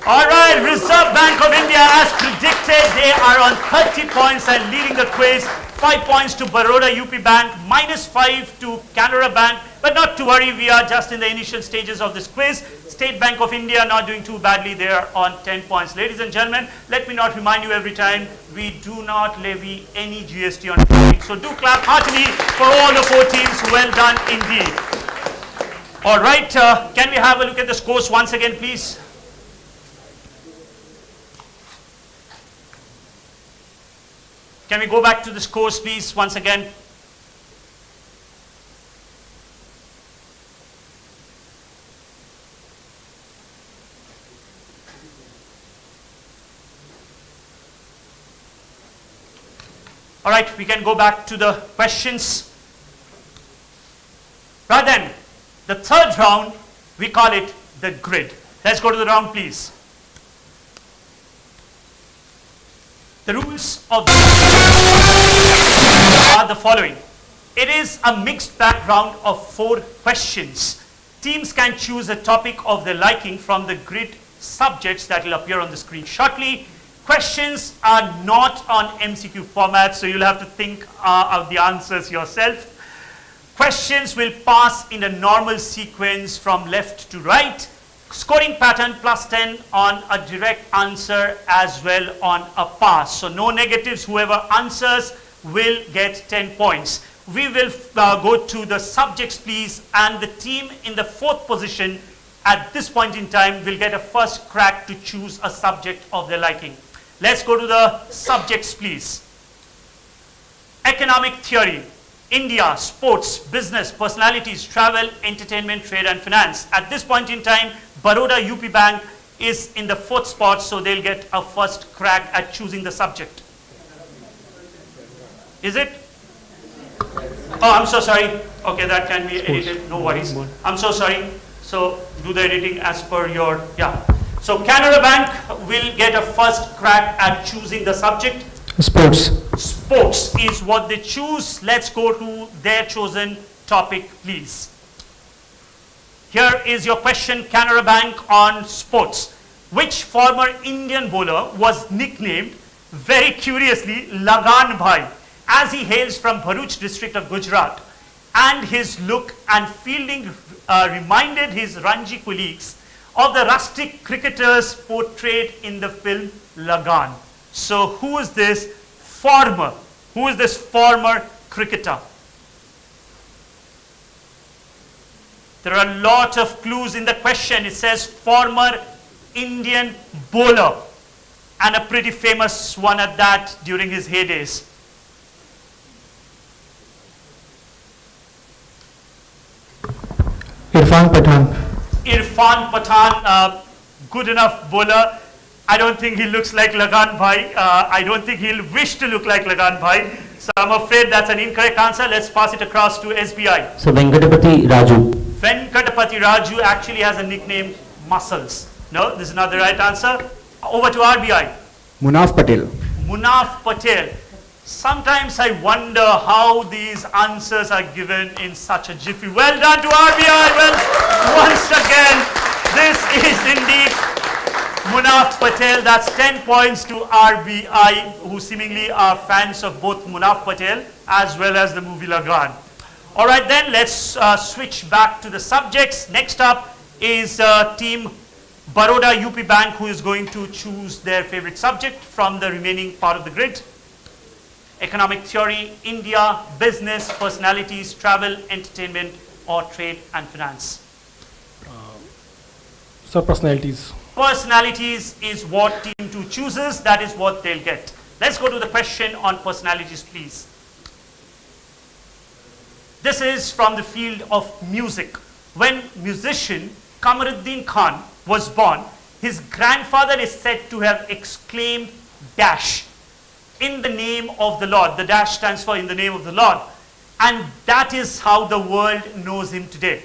All right, Reserve Bank of India, as predicted, they are on 30 points and leading the quiz. 5 points to Baroda UP Bank, -5 to Canara Bank. But not to worry, we are just in the initial stages of this quiz. State Bank of India not doing too badly, they are on 10 points. Ladies and gentlemen, let me not remind you every time, we do not levy any GST on traffic. So do clap heartily for all the 4 teams. Well done indeed. All right, can we have a look at the scores once again, please? Can we go back to the scores, please, once again? All right, we can go back to the questions. Right then, the third round, we call it the grid. Let's go to the round, please. The rules of the are the following. It is a mixed bag round of 4 questions. Teams can choose a topic of their liking from the grid subjects that will appear on the screen shortly. Questions are not on MCQ format, so you'll have to think of the answers yourself. Questions will pass in a normal sequence from left to right. Scoring pattern +10 on a direct answer as well on a pass. So no negatives. Whoever answers will get 10 points. We will go to the subjects, please, and the team in the 4th position at this point in time will get a first crack to choose a subject of their liking. Let's go to the subjects, please. Economic theory, India, sports, business, personalities, travel, entertainment, trade and finance. At this point in time, Baroda UP Bank is in the 4th spot, so they'll get a first crack at choosing the subject. Is it? Oh, I'm so sorry. Okay, that can be edited, no worries. I'm so sorry. So do the editing as per your, yeah. So Canara Bank will get a first crack at choosing the subject. Sports. Sports is what they choose. Let's go to their chosen topic, please. Here is your question, Canara Bank, on sports. Which former Indian bowler was nicknamed, very curiously, Lagan Bhai, as he hails from Bharuch district of Gujarat, and his look and fielding reminded his Ranji colleagues of the rustic cricketers portrayed in the film Lagan. So who is this former? Who is this former cricketer? There are a lot of clues in the question. It says former Indian bowler, and a pretty famous one at that during his heydays. Irfan Pathan. Irfan Pathan, good enough bowler. I don't think he looks like Lagan Bhai. I don't think he'll wish to look like Lagan Bhai. So I'm afraid that's an incorrect answer. Let's pass it across to SBI. So Venkatapati Raju. Venkatapati Raju actually has a nickname, Muscles. No, this is not the right answer. Over to RBI. Munaf Patel. Munaf Patel. Sometimes I wonder how these answers are given in such a jiffy. Well done to RBI. Well, once again, this is indeed Munaf Patel. That's 10 points to RBI, who seemingly are fans of both Munaf Patel as well as the movie Lagan. All right, then let's switch back to the subjects. Next up is team Baroda UP Bank, who is going to choose their favorite subject from the remaining part of the grid. Economic theory, India, business, personalities, travel, entertainment, or trade and finance? Sir, personalities. Personalities is what team 2 chooses, that is what they'll get. Let's go to the question on personalities, please. This is from the field of music. When musician Kamaruddin Khan was born, his grandfather is said to have exclaimed dash, in the name of the Lord. The dash stands for in the name of the Lord. And that is how the world knows him today.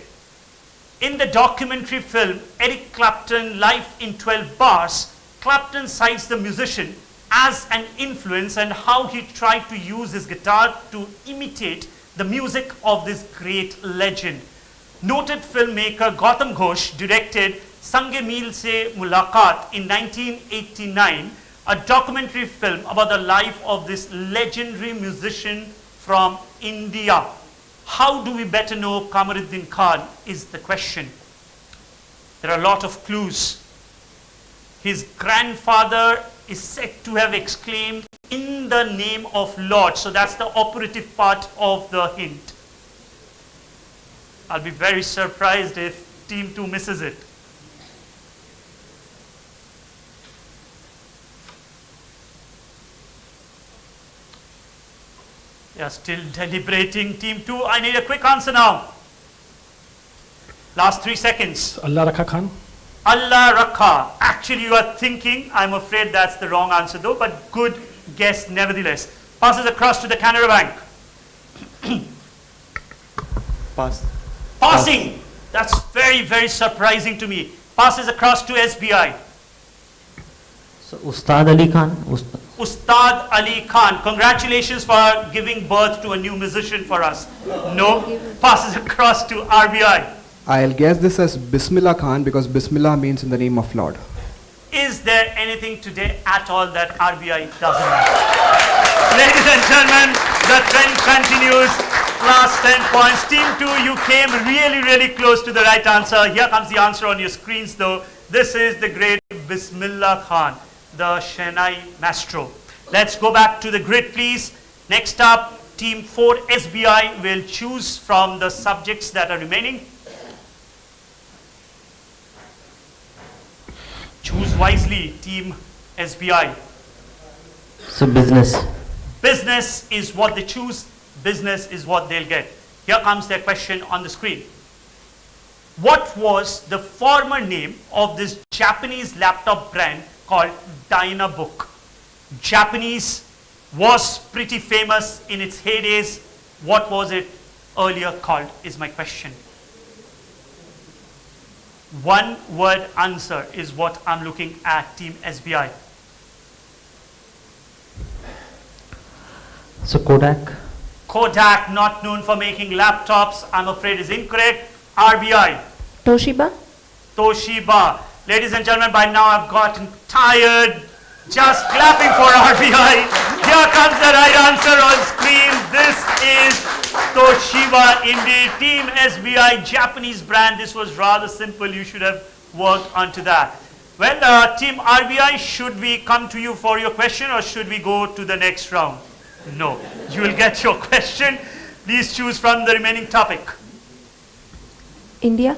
In the documentary film Eric Clapton Life in 12 Bars, Clapton cites the musician as an influence and how he tried to use his guitar to imitate the music of this great legend. Noted filmmaker Gautam Ghosh directed Sange Meel Se Mulaqat in 1989, a documentary film about the life of this legendary musician from India. How do we better know Kamaruddin Khan is the question. There are a lot of clues. His grandfather is said to have exclaimed in the name of Lord. So that's the operative part of the hint. I'll be very surprised if team 2 misses it. They are still deliberating. Team 2, I need a quick answer now. Last 3 seconds. Allah Rakha Khan. Allah Rakha. Actually, you are thinking. I'm afraid that's the wrong answer though, but good guess nevertheless. Passes across to the Canara Bank. Pass. Passing. That's very, very surprising to me. Passes across to SBI. So Ustad Ali Khan. Ustad Ali Khan. Congratulations for giving birth to a new musician for us. No. Passes across to RBI. I'll guess this as Bismillah Khan because Bismillah means in the name of Lord. Is there anything today at all that RBI doesn't have? Ladies and gentlemen, the trend continues. Last 10 points. Team 2, you came really, really close to the right answer. Here comes the answer on your screens though. This is the great Bismillah Khan, the Shehnai maestro. Let's go back to the grid, please. Next up, Team 4 SBI will choose from the subjects that are remaining. Choose wisely, Team SBI. So business. Business is what they choose. Business is what they'll get. Here comes their question on the screen. What was the former name of this Japanese laptop brand called Dynabook? Japanese was pretty famous in its heydays. What was it earlier called is my question. One word answer is what I'm looking at, Team SBI. So Kodak. Kodak, not known for making laptops, I'm afraid is incorrect. RBI. Toshiba. Toshiba. Ladies and gentlemen, by now I've gotten tired just clapping for RBI. Here comes the right answer on screen. This is Toshiba indeed. Team SBI, Japanese brand. This was rather simple. You should have worked onto that. Well, Team RBI, should we come to you for your question or should we go to the next round? No. You will get your question. Please choose from the remaining topic. India.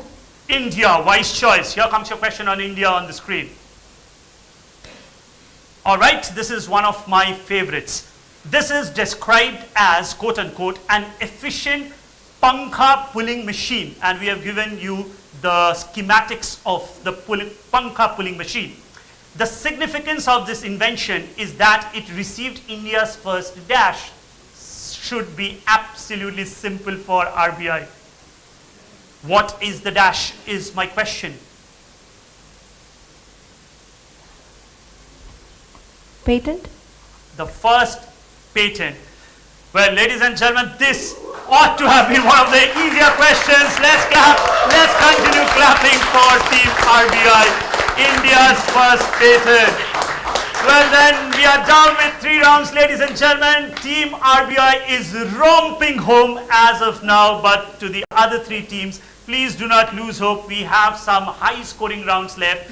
India, wise choice. Here comes your question on India on the screen. All right, this is one of my favorites. This is described as, quote unquote, an efficient pankha pulling machine. And we have given you the schematics of the pankha pulling machine. The significance of this invention is that it received India's first dash. Should be absolutely simple for RBI. What is the dash is my question. Patent. The first patent. Well, ladies and gentlemen, this ought to have been one of the easier questions. Let's clap. Let's continue clapping for Team RBI. India's first patent. Well then, we are down with 3 rounds, ladies and gentlemen. Team RBI is romping home as of now, but to the other 3 teams, please do not lose hope. We have some high-scoring rounds left.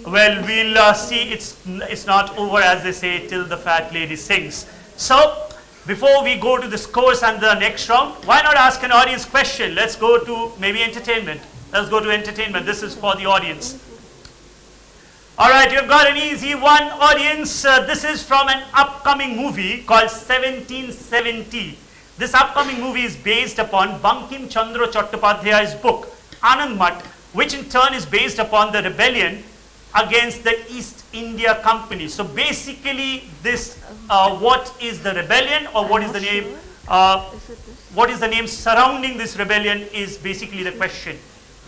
Well, we'll see. It's not over, as they say, till the fat lady sings. So, Before we go to the scores and the next round, why not ask an audience question? Let's go to maybe entertainment. Let's go to entertainment. This is for the audience. All right, you've got an easy one, audience. This is from an upcoming movie called 1770. This upcoming movie is based upon Bankim Chandra Chattopadhyay's book, Anand Math, which in turn is based upon the rebellion against the East India Company. So basically this, what is the rebellion, or what is the name, what is the name surrounding this rebellion is basically the question.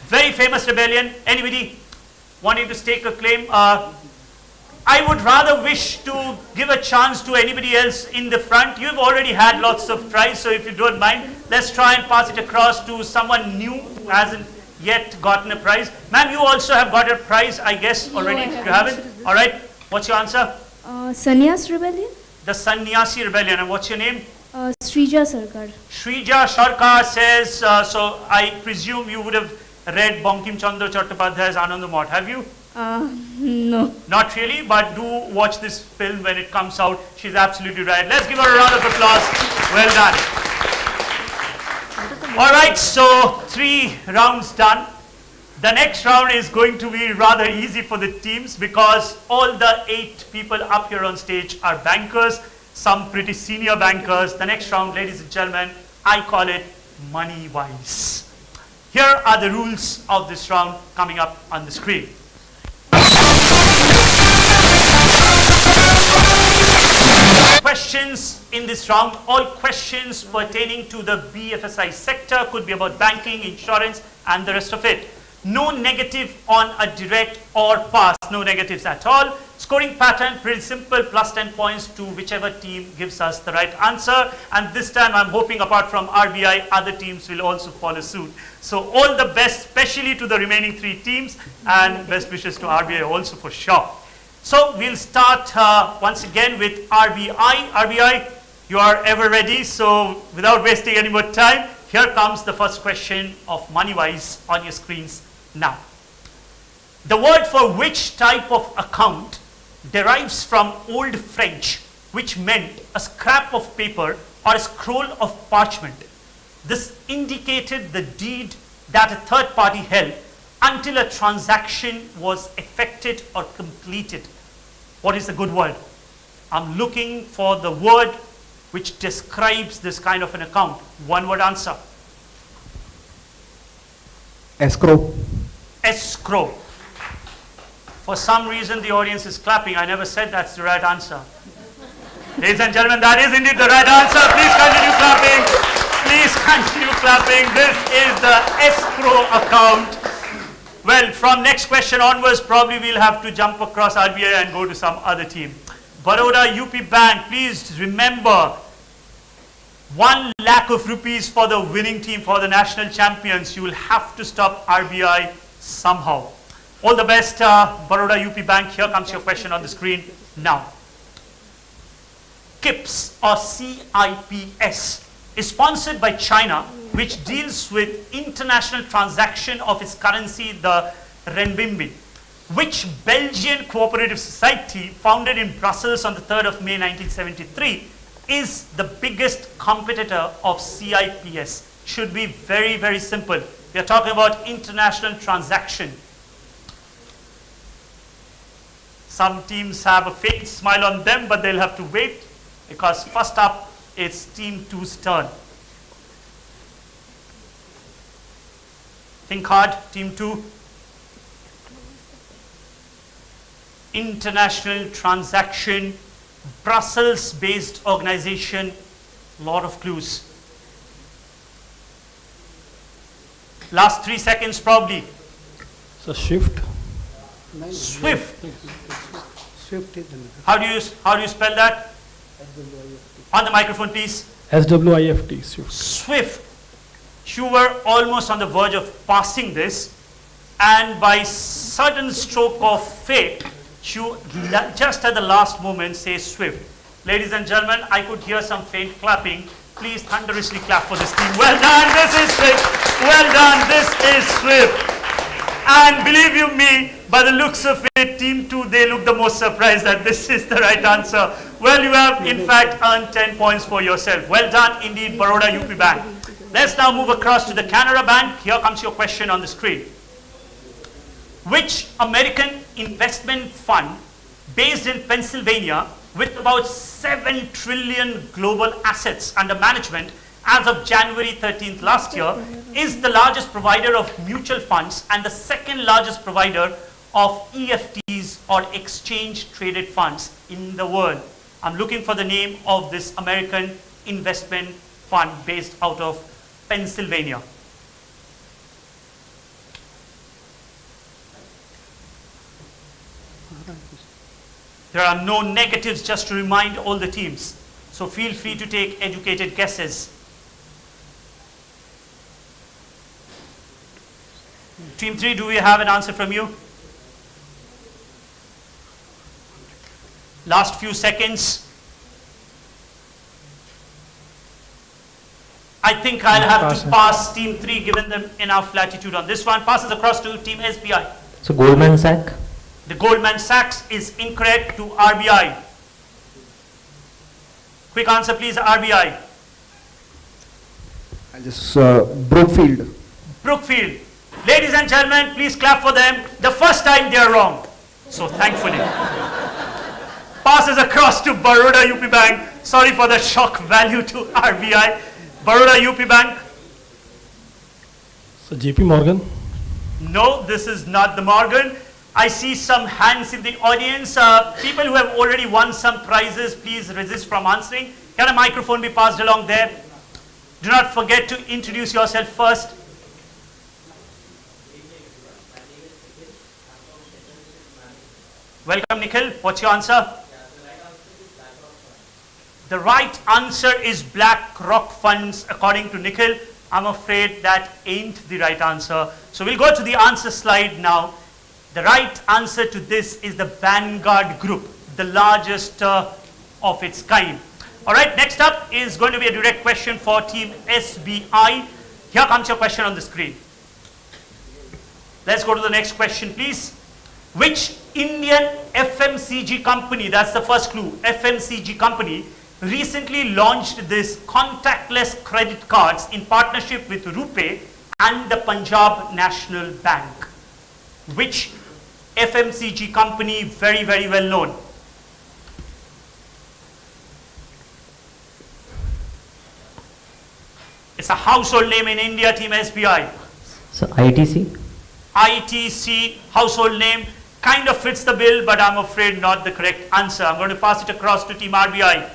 Very famous rebellion. Anybody wanting to stake a claim? I would rather wish to give a chance to anybody else in the front. You've already had lots of tries, so if you don't mind, let's try and pass it across to someone new who hasn't yet gotten a prize. Ma'am, you also have got a prize, I guess, already. You haven't? All right. What's your answer? Sannyas Rebellion? The Sannyasi Rebellion. And what's your name? Srija Sarkar. Srija Sarkar says, so I presume you would have read Bankim Chandra Chattopadhyay's Anand Math. Have you? No. Not really, but do watch this film when it comes out. She's absolutely right. Let's give her a round of applause. Well done. All right, so 3 rounds done. The next round is going to be rather easy for the teams because all the 8 people up here on stage are bankers, some pretty senior bankers. The next round, ladies and gentlemen, I call it Money Wise. Here are the rules of this round coming up on the screen. Questions in this round, all questions pertaining to the BFSI sector, could be about banking, insurance, and the rest of it. No negative on a direct or pass, no negatives at all. Scoring pattern, pretty simple, plus 10 points to whichever team gives us the right answer. And this time I'm hoping, apart from RBI, other teams will also follow suit. So all the best, especially to the remaining 3 teams, and best wishes to RBI also for sure. So we'll start once again with RBI. RBI, you are ever ready, so without wasting any more time, here comes the first question of Moneywise on your screens now. The word for which type of account derives from Old French, which meant a scrap of paper or a scroll of parchment. This indicated the deed that a third party held until a transaction was effected or completed. What is the good word? I'm looking for the word which describes this kind of an account. One word answer. Escrow. Escrow. For some reason the audience is clapping. I never said that's the right answer. Ladies and gentlemen, that is indeed the right answer. Please continue clapping. Please continue clapping. This is the escrow account. Well, from next question onwards, probably we'll have to jump across RBI and go to some other team. Baroda UP Bank, please remember 1 lakh of rupees for the winning team, for the national champions. You will have to stop RBI somehow. All the best, Baroda UP Bank. Here comes your question on the screen now. CIPS or CIPS is sponsored by China, which deals with international transaction of its currency, the renminbi. Which Belgian cooperative society, founded in Brussels on the 3rd of May 1973, is the biggest competitor of CIPS? Should be very, very simple. We are talking about international transaction. Some teams have a faint smile on them, but they'll have to wait, because first up, it's Team 2's turn. Think hard, Team 2. International transaction, Brussels-based organization, lot of clues. Last 3 seconds probably. So Swift. Swift. How do you spell that? On the microphone, please. SWIFT. Swift. Swift. You were almost on the verge of passing this, and by sudden stroke of fate, you just at the last moment say Swift. Ladies and gentlemen, I could hear some faint clapping. Please thunderously clap for this team. Well done, this is Swift. Well done, this is Swift. And believe you me, By the looks of it, team 2, they look the most surprised that this is the right answer. Well, you have in fact earned 10 points for yourself. Well done indeed, Baroda UP Bank. Let's now move across to the Canara Bank. Here comes your question on the screen. Which American investment fund based in Pennsylvania with about 7 trillion global assets under management as of January 13th last year is the largest provider of mutual funds and the second largest provider of EFTs or exchange traded funds in the world? I'm looking for the name of this American investment fund based out of Pennsylvania. There are no negatives, just to remind all the teams. So feel free to take educated guesses. Team 3, do we have an answer from you? Last few seconds. I think I'll have to pass Team 3, given them enough latitude on this one. Passes across to Team SBI. So Goldman Sachs. The Goldman Sachs is incorrect to RBI. Quick answer please, RBI. I'll just, Brookfield. Brookfield. Ladies and gentlemen, please clap for them. The first time they are wrong. So thankfully. Passes across to Baroda UP Bank. Sorry for the shock value to RBI. Baroda UP Bank. So JP Morgan. No, this is not the Morgan. I see some hands in the audience. People who have already won some prizes, please resist from answering. Can a microphone be passed along there? Do not forget to introduce yourself first. Welcome, Nikhil. What's your answer? The right answer is BlackRock Funds, according to Nikhil. I'm afraid that ain't the right answer. So we'll go to the answer slide now. The right answer to this is the Vanguard Group, the largest of its kind. All right, next up is going to be a direct question for Team SBI. Here comes your question on the screen. Let's go to the next question, please. Which Indian FMCG company, that's the first clue, FMCG company, recently launched this contactless credit cards in partnership with RuPay and the Punjab National Bank? Which FMCG company, very, very well known? It's a household name in India, Team SBI. So ITC. ITC, household name, kind of fits the bill, but I'm afraid not the correct answer. I'm going to pass it across to Team RBI.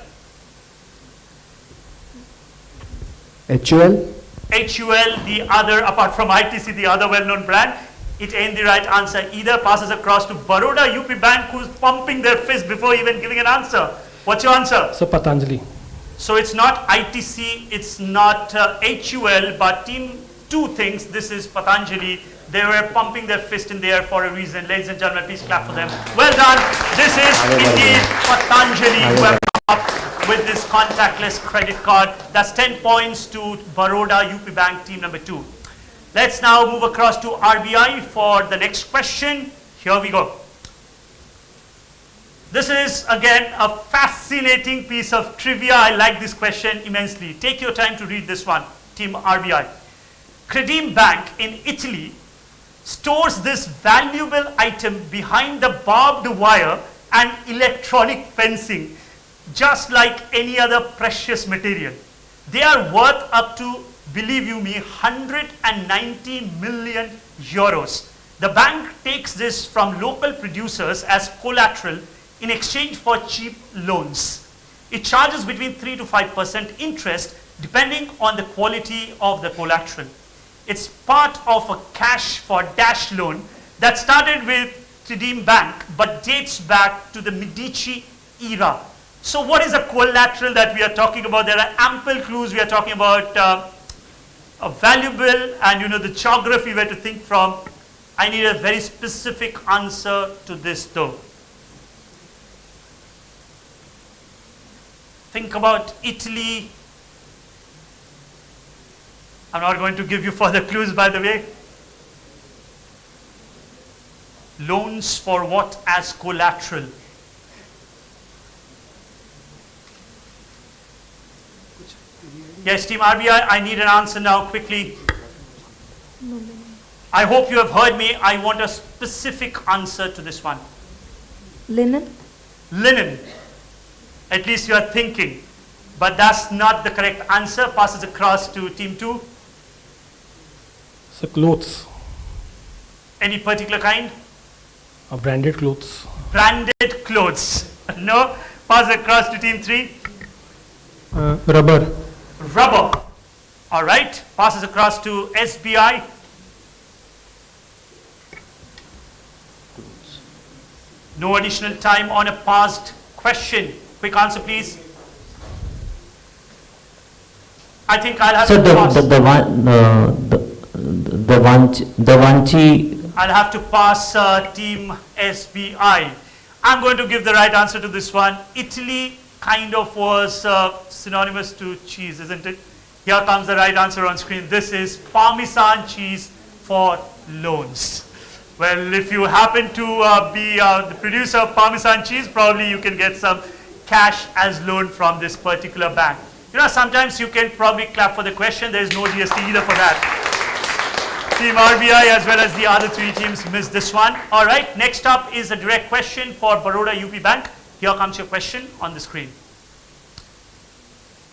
HUL. HUL, the other, apart from ITC, the other well-known brand. It ain't the right answer either. Passes across to Baroda UP Bank, who's pumping their fist before even giving an answer. What's your answer? So Patanjali. So it's not ITC, it's not HUL, but Team 2 thinks this is Patanjali. They were pumping their fist in the air for a reason. Ladies and gentlemen, please clap for them. Well done. This is indeed Patanjali who have come up with this contactless credit card. That's 10 points to Baroda UP Bank, team number 2. Let's now move across to RBI for the next question. Here we go. This is again a fascinating piece of trivia. I like this question immensely. Take your time to read this one, Team RBI. Credim Bank in Italy stores this valuable item behind the barbed wire and electronic fencing, just like any other precious material. They are worth up to, believe you me, 190 million euros. The bank takes this from local producers as collateral in exchange for cheap loans. It charges between 3 to 5% interest depending on the quality of the collateral. It's part of a cash for dash loan that started with Credim Bank but dates back to the Medici era. So what is a collateral that we are talking about? There are ample clues. We are talking about a valuable, and the geography where to think from. I need a very specific answer to this though. Think about Italy. I'm not going to give you further clues, by the way. Loans for what as collateral? Yes, Team RBI, I need an answer now quickly. I hope you have heard me. I want a specific answer to this one. Linen. Linen. At least you are thinking. But that's not the correct answer. Passes across to Team 2. So clothes, Any particular kind? branded clothes. Branded clothes. No. Pass across to Team 3. Rubber, Rubber. All right. Passes across to SBI. No additional time on a past question. Quick answer, please. I think I'll have So to pass. the Vanchi. I'll have to pass Team SBI. I'm going to give the right answer to this one. Italy kind of was synonymous to cheese, isn't it? Here comes the right answer on screen. This is Parmesan cheese for loans. Well, if you happen to be the producer of Parmesan cheese, probably you can get some cash as loan from this particular bank. You know, sometimes you can probably clap for the question. There is no GST either for that. Team RBI as well as the other three teams missed this one. All right, next up is a direct question for Baroda UP Bank. Here comes your question on the screen.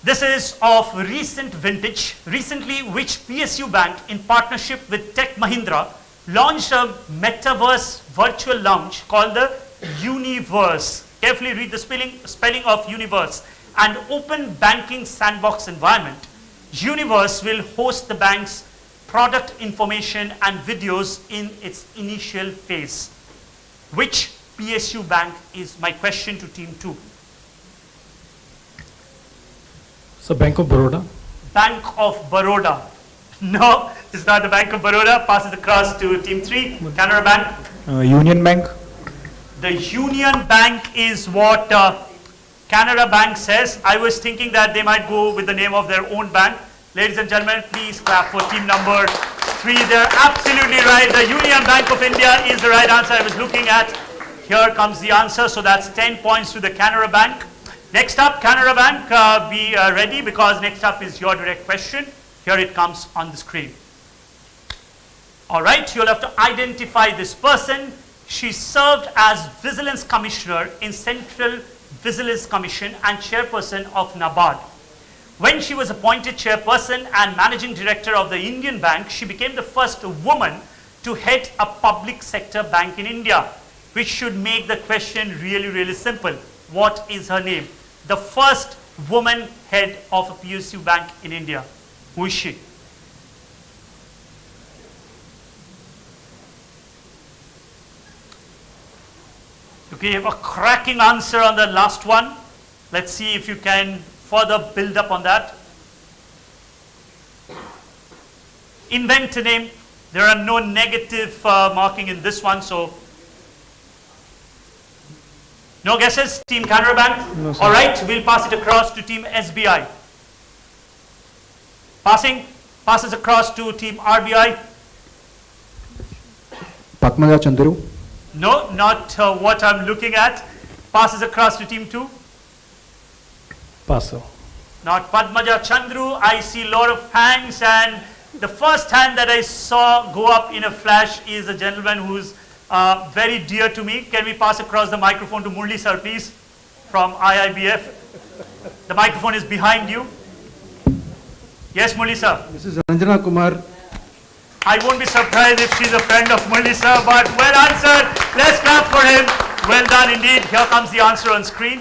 This is of recent vintage. Recently, which PSU bank in partnership with Tech Mahindra launched a metaverse virtual lounge called the Universe. Carefully read the spelling of Universe. An open banking sandbox environment. Universe will host the bank's product information and videos in its initial phase. Which PSU bank is my question to Team 2? so Bank of Baroda, Bank of Baroda. No, it's not the Bank of Baroda. Passes across to Team 3. Canara Bank. Union Bank. The Union Bank is what Canara Bank says. I was thinking that they might go with the name of their own bank. Ladies and gentlemen, please clap for team number 3. They're absolutely right. The Union Bank of India is the right answer I was looking at. Here comes the answer. So that's 10 points to the Canara Bank. Next up, Canara Bank, be ready because next up is your direct question. Here it comes on the screen. All right, you'll have to identify this person. She served as Vigilance Commissioner in Central Vigilance Commission and Chairperson of NABARD. When she was appointed Chairperson and Managing Director of the Indian Bank, she became the first woman to head a public sector bank in India, which should make the question really, really simple. What is her name? The first woman head of a PSU bank in India. Who is she? You gave a cracking answer on the last one. Let's see if you can further build up on that. Invent a name. There are no negative marking in this one, so no guesses. Team Canara Bank. No, sir. All right, we'll pass it across to Team SBI. Passes across to Team RBI. Padmaja Chandru. No, not what I'm looking at. Passes across to Team 2. Paso. Not Padmaja Chandru. I see a lot of hands, and the first hand that I saw go up in a flash is a gentleman who's very dear to me. Can we pass across the microphone to Murli sir, please, from IIBF? The microphone is behind you. Yes, Murli sir. This is Ranjana Kumar. I won't be surprised if she's a friend of Murli sir, but well answered. Let's clap for him. Well done indeed. Here comes the answer on screen.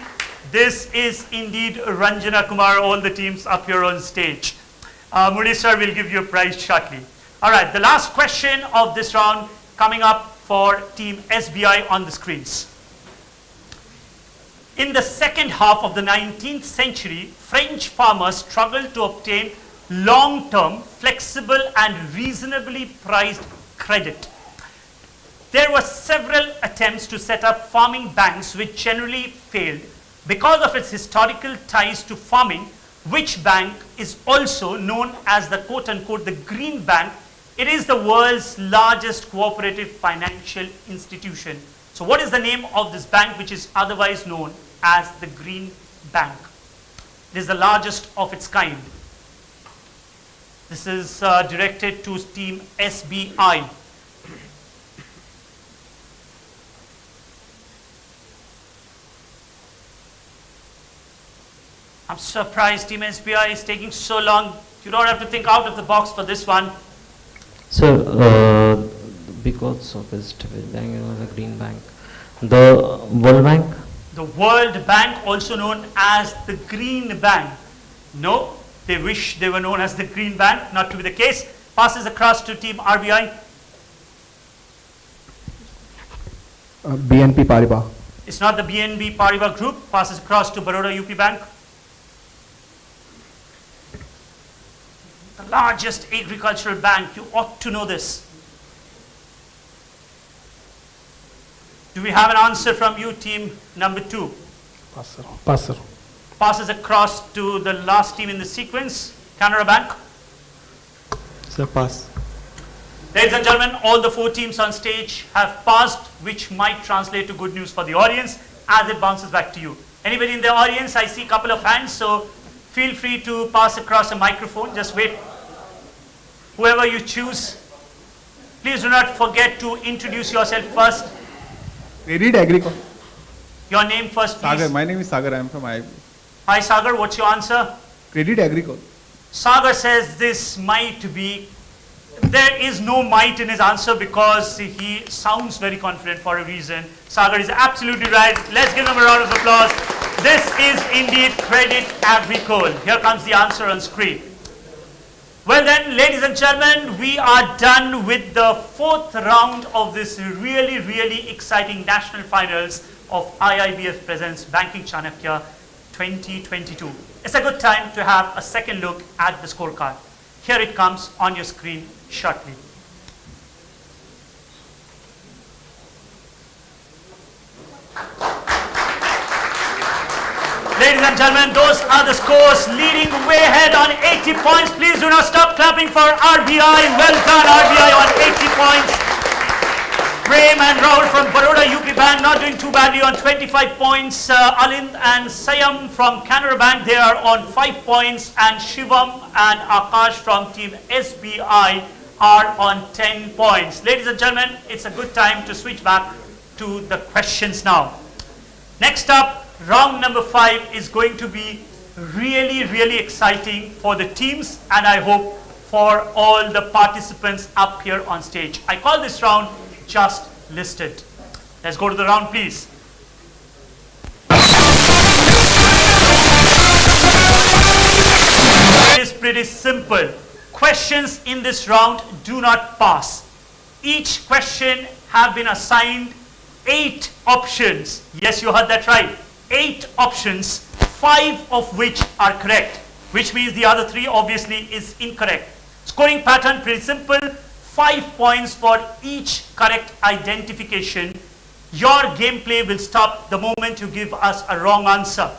This is indeed Ranjana Kumar. All the teams up here on stage. Murli sir will give you a prize shortly. All right, the last question of this round coming up for Team SBI on the screens. In the second half of the 19th century, French farmers struggled to obtain long-term, flexible and reasonably priced credit. There were several attempts to set up farming banks which generally failed. Because of its historical ties to farming, which bank is also known as the quote-unquote the green bank It is the world's largest cooperative financial institution. So what is the name of this bank, which is otherwise known as the Green Bank? It is the largest of its kind. This is directed to team SBI. I'm surprised team SBI is taking so long. You don't have to think out of the box for this one. So, because of this bank, the Green Bank, the World Bank. The World Bank, also known as the Green Bank. No, they wish they were known as the Green Bank, not to be the case. Passes across to team RBI. BNP Paribas. It's not the BNP Paribas group. Passes across to Baroda UP Bank. The largest agricultural bank. You ought to know this. Do we have an answer from you, team number 2? Pass. Passes across to the last team in the sequence, Canara Bank. Sir, pass. Ladies and gentlemen, all the 4 teams on stage have passed, which might translate to good news for the audience as it bounces back to you. Anybody in the audience? I see a couple of hands, so feel free to pass across a microphone. Just wait. Whoever you choose, please do not forget to introduce yourself first. Credit Agricole. Your name first, please. Sagar, my name is Sagar, I am from IIB. Hi, Sagar, what's your answer? Credit Agricole. Sagar says this might be. There is no might in his answer because he sounds very confident for a reason. Sagar is absolutely right. Let's give him a round of applause. This is indeed Credit Agricole. Here comes the answer on screen. Well then, ladies and gentlemen, we are done with the 4th round of this really exciting national finals of IIBF Presents Banking Chanakya 2022. It's a good time to have a second look at the scorecard. Here it comes on your screen shortly. Ladies and gentlemen, those are the scores, leading way ahead on 80 points. Please do not stop clapping for RBI. Well done, RBI, on 80 points. Prem and Rahul from Baroda UP Bank not doing too badly on 25 points. Alind and Sayam from Canara Bank, they are on 5 points. And Shivam and Akash from team SBI are on 10 points. Ladies and gentlemen, it's a good time to switch back to the questions now. Next up, round number 5 is going to be really exciting for the teams and I hope for all the participants up here on stage. I call this round Just Listed. Let's go to the round, please. It is pretty simple. Questions in this round do not pass. Each question have been assigned 8 options. Yes, you heard that right. 8 options, 5 of which are correct, which means the other 3 obviously is incorrect. Scoring pattern pretty simple. 5 points for each correct identification. Your gameplay will stop the moment you give us a wrong answer.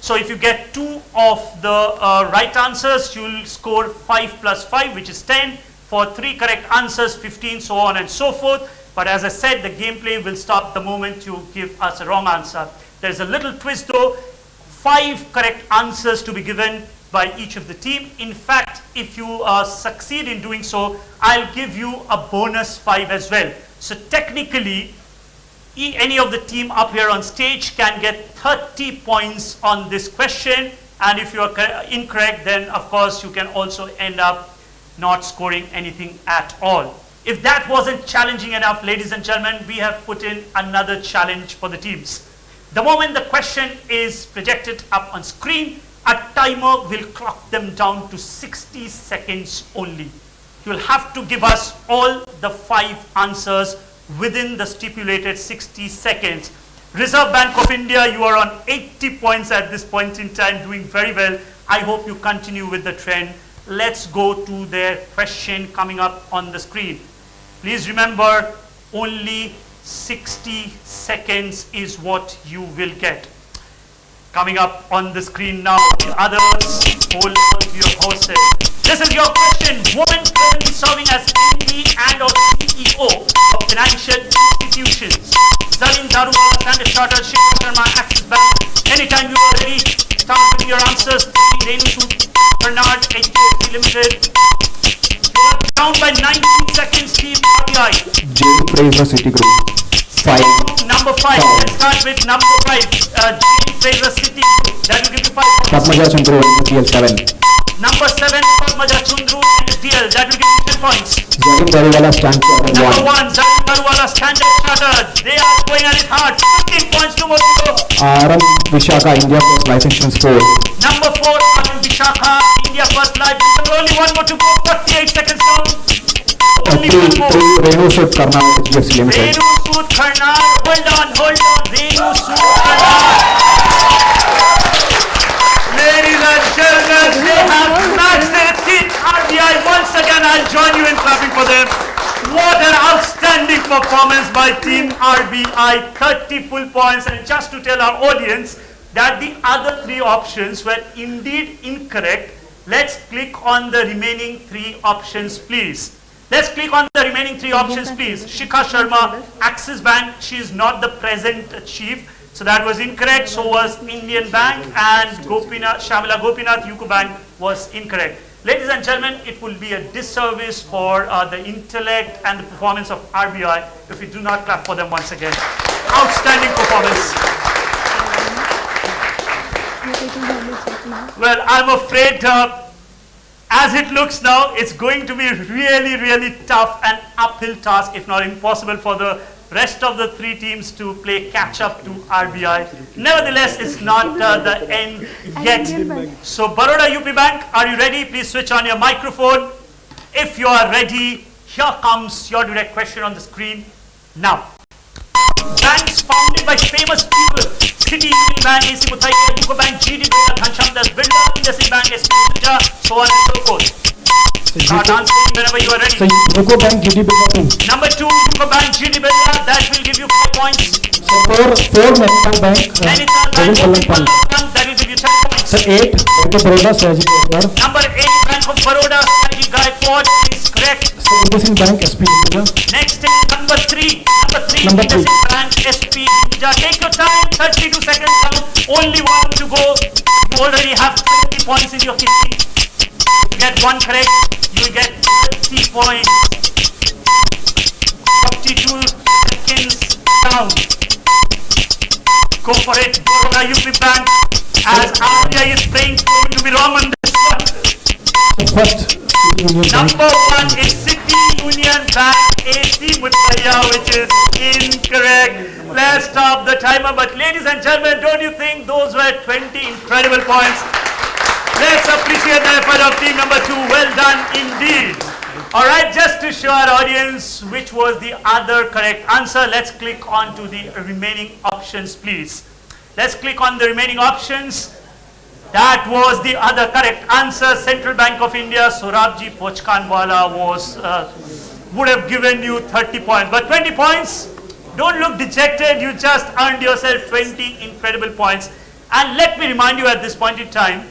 So if you get 2 of the right answers, you'll score 5 plus 5, which is 10. For 3 correct answers, 15, so on and so forth. But as I said, the gameplay will stop the moment you give us a wrong answer. There's a little twist though. 5 correct answers to be given by each of the team. In fact, if you succeed in doing so, I'll give you a bonus 5 as well. So technically, any of the team up here on stage can get 30 points on this question. And if you are incorrect, then of course you can also end up not scoring anything at all. If that wasn't challenging enough, ladies and gentlemen, we have put in another challenge for the teams. The moment the question is projected up on screen, a timer will clock them down to 60 seconds only. You will have to give us all the 5 answers within the stipulated 60 seconds. Reserve Bank of India, you are on 80 points at this point in time, doing very well. I hope you continue with the trend. Let's go to their question coming up on the screen. Please remember, only 60 seconds is what you will get. Coming up on the screen now, the others, hold on to your horses. This is your question. Women presently serving as MD and or CEO of financial institutions. Zalin Daruwala, Standard Chartered, Shikhar Sharma, Axis Bank. Anytime you are ready, start with your answers. Renu Sood, Bernard, HDFC Limited. You are down by 19 seconds, Team RBI. Jane Fraser Citigroup. 5. Number 5. Let's start with number 5. Jane Fraser City. That will give you 5 points. Padmaja Chandru NSDL 7. Number 7. Padmaja Chundru NSDL. That will give you 10 points. Zalim Daruwala Standard Number 1. 1. Zalim Daruwala Standard Chartered. They are going at it hard. 15 points. 2 more to go. RM Vishaka India First Life Insurance 4. Number 4. Arun Vishakha India First Life. Only 1 more to go. 48 seconds down. Only 1 more. Renu Sood Karnal HDFC Limited. Renu Sood Karnal. Hold on. Renu Sood Karnal. Ladies and gentlemen, they have matched their team. RBI, once again, I'll join you in clapping for them. What an outstanding performance by Team RBI. 30 full points. And just to tell our audience that the other 3 options were indeed incorrect, let's click on the remaining 3 options, please. Let's click on the remaining 3 options, please. Shikha Sharma, Axis Bank. She is not the present chief. So that was incorrect. So was Indian Bank, and Shamila Gopinath, UCO Bank was incorrect. Ladies and gentlemen, it will be a disservice for the intellect and the performance of RBI if we do not clap for them once again. Outstanding performance. Well, I'm afraid as it looks now, it's going to be really, really tough and uphill task, if not impossible, for the rest of the 3 teams to play catch up to RBI. Nevertheless, it's not the end yet. So Baroda UP Bank, are you ready? Please switch on your microphone. If you are ready, here comes your direct question on the screen now. Banks founded by famous people: City Union Bank, AC Muthiah, UCO Bank, GD Birla, Ghanshyam Das Birla, IndusInd Bank, SP Ninja, so on and so forth. Start answering whenever you are ready. So UCO Bank, GD Birla 2. Number 2, UCO Bank, GD Birla, that will give you 5 points. So 4 National Bank, Nainital Bank, Pallon. that will give you 10 points. So 8 Bank of Baroda, Saji Gaikwad. Number 8, Bank of Baroda, Saji Gaikwad is correct. So IndusInd Bank, SP Ninja. Next is number 3. Number 3. IndusInd Bank, SP Ninja. Take your time, 32 seconds down. Only 1 to go. You already have 20 points in your kitty. If you get 1 correct, you get 30 points. 42 seconds down. Go for it, Baroda UP Bank. As RBI is praying for you to be wrong on this one. So first, City Union Bank. Number 1 is City Union Bank, AC Muthiah, which is incorrect. Let's stop the timer. But ladies and gentlemen, don't you think those were 20 incredible points? Let's appreciate the effort of team number 2. Well done indeed. Alright, just to show our audience which was the other correct answer, let's click on to the remaining options, please. Let's click on the remaining options. That was the other correct answer. Central Bank of India, Sorabji Pochkanwala would have given you 30 points. But 20 points, don't look dejected. You just earned yourself 20 incredible points. And let me remind you at this point in time,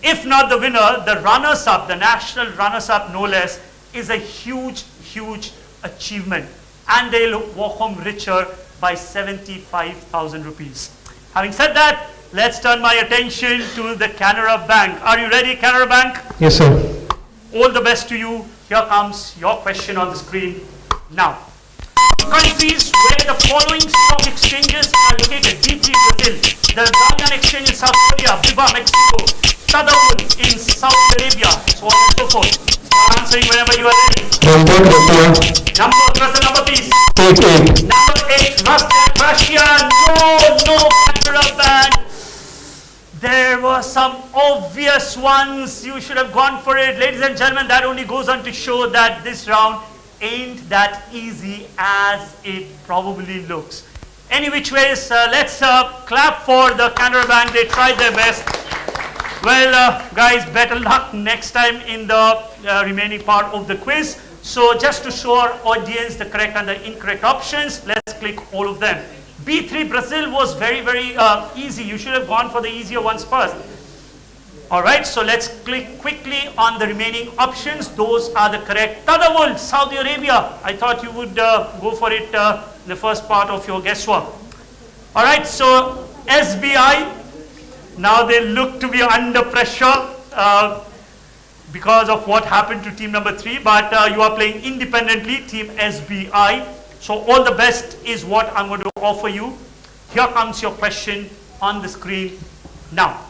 if not the winner, the runners-up, the national runners-up no less, is a huge, huge achievement. And they'll walk home richer by 75,000 rupees. Having said that, let's turn my attention to the Canara Bank. Are you ready, Canara Bank? Yes, sir. All the best to you. Here comes your question on the screen now. Countries where the following stock exchanges are located: B3 Brazil, the Ghanaian exchange in South Korea, Biba Mexico, Tadawul in Saudi Arabia, so on and so forth. Start answering whenever you are ready. Number please. 8. Number 8, Russia. No, Canara Bank. There were some obvious ones. You should have gone for it. Ladies and gentlemen, that only goes on to show that this round ain't that easy as it probably looks. Any which ways, let's clap for the Canara Bank. They tried their best. Well, guys, better luck next time in the remaining part of the quiz. So just to show our audience the correct and the incorrect options, let's click all of them. B3 Brazil was very, very easy. You should have gone for the easier ones first. All right, so let's click quickly on the remaining options. Those are the correct. Tadawul, Saudi Arabia. I thought you would go for it in the first part of your guesswork. All right, so SBI, now they look to be under pressure because of what happened to team number 3, but you are playing independently, team SBI. So all the best is what I'm going to offer you. Here comes your question on the screen now.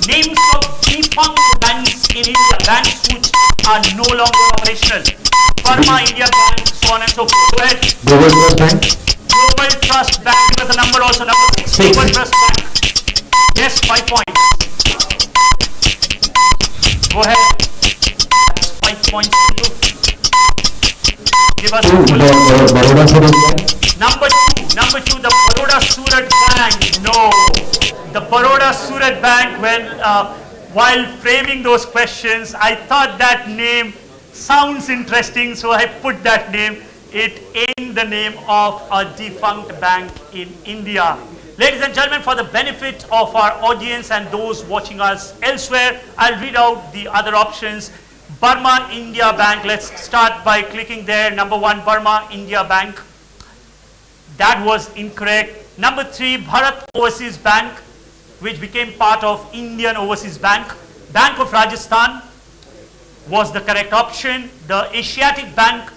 Names of defunct banks in India, banks which are no longer operational. Burma India Bank, so on and so forth. Go ahead. Global Trust Bank. Global Trust Bank, give us a number also, number 6. Six. Global Trust Bank. Yes, 5 points. Go ahead. That's 5 points to you. Give us a full. Baroda Savings Bank. Number two, the Baroda Surat Bank. No. The Baroda Surat Bank, while framing those questions, I thought that name sounds interesting, so I put that name. It ain't the name of a defunct bank in India. Ladies and gentlemen, for the benefit of our audience and those watching us elsewhere, I'll read out the other options. Burma India Bank, let's start by clicking there. Number 1, Burma India Bank. That was incorrect. Number 3, Bharat Overseas Bank, which became part of Indian Overseas Bank. Bank of Rajasthan was the correct option. The Asiatic Bank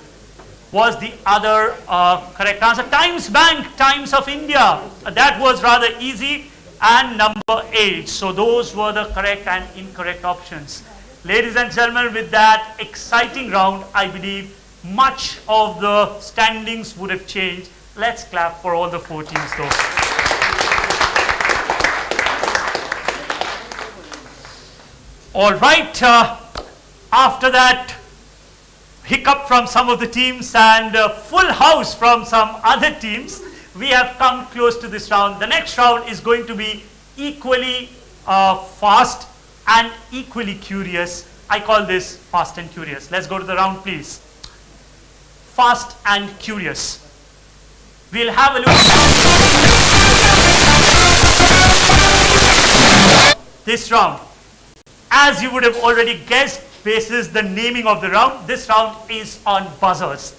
was the other correct answer. Times Bank, Times of India. That was rather easy. And number 8. So those were the correct and incorrect options. Ladies and gentlemen, with that exciting round, I believe much of the standings would have changed. Let's clap for all the 4 teams though. All right, after that hiccup from some of the teams and full house from some other teams, we have come close to this round. The next round is going to be equally fast and equally curious. I call this fast and curious. Let's go to the round, please. Fast and curious. We'll have a look at this round. As you would have already guessed, basis the naming of the round, this round is on buzzers.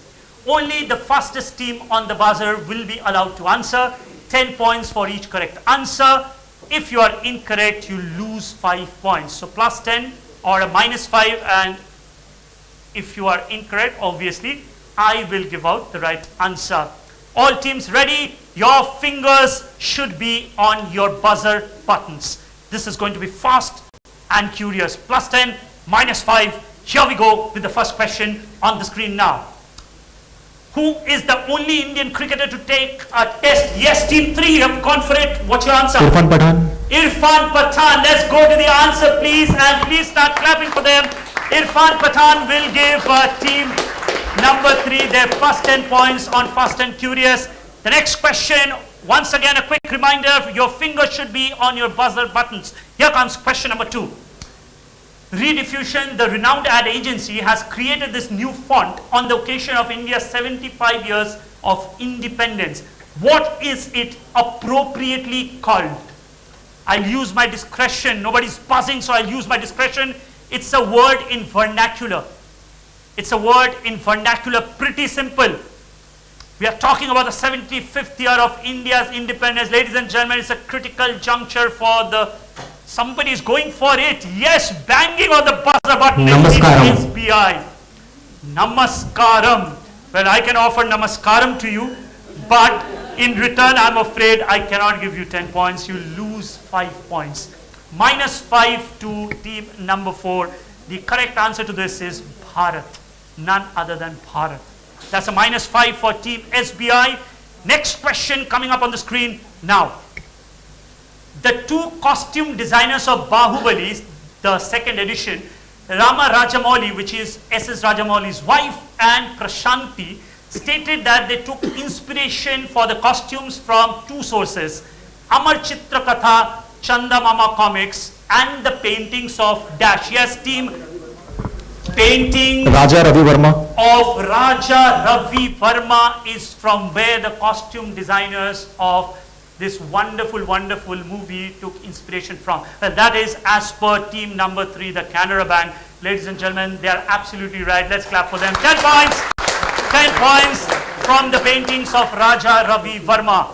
Only the fastest team on the buzzer will be allowed to answer. 10 points for each correct answer. If you are incorrect, you lose 5 points. So plus 10 or a minus 5, and if you are incorrect, obviously, I will give out the right answer. All teams ready? Your fingers should be on your buzzer buttons. This is going to be fast and curious. Plus 10, minus 5. Here we go with the first question on the screen now. Who is the only Indian cricketer to take a test? Yes, team 3, you have gone for it. What's your answer? Irfan Pathan. Irfan Pathan. Let's go to the answer, please. And please start clapping for them. Irfan Pathan will give team number 3 their first 10 points on Fast and Curious. The next question, once again, a quick reminder, your finger should be on your buzzer buttons. Here comes question number 2. Rediffusion, the renowned ad agency, has created this new font on the occasion of India's 75 years of independence. What is it appropriately called? I'll use my discretion. Nobody's buzzing, so I'll use my discretion. It's a word in vernacular. It's a word in vernacular, pretty simple. We are talking about the 75th year of India's independence. Ladies and gentlemen, it's a critical juncture for somebody is going for it. Yes, banging on the buzzer button. Namaskaram. SBI. Namaskaram. Well, I can offer namaskaram to you, but in return, I'm afraid I cannot give you 10 points. You lose 5 points. Minus 5 to team number 4. The correct answer to this is Bharat. None other than Bharat. That's a minus 5 for team SBI. Next question coming up on the screen now. The 2 costume designers of Bahubali, the second edition, Rama Rajamouli, which is S.S. Rajamouli's wife, and Prashanti, stated that they took inspiration for the costumes from 2 sources, Amar Chitra Katha, Chanda Mama Comics, and the paintings of Dash. Yes, team, painting Raja Ravi Verma. of Raja Ravi Verma is from where the costume designers of this wonderful, wonderful movie took inspiration from? Well, that is as per team number 3, the Canara Bank. Ladies and gentlemen, they are absolutely right. Let's clap for them. 10 points. 10 points from the paintings of Raja Ravi Verma.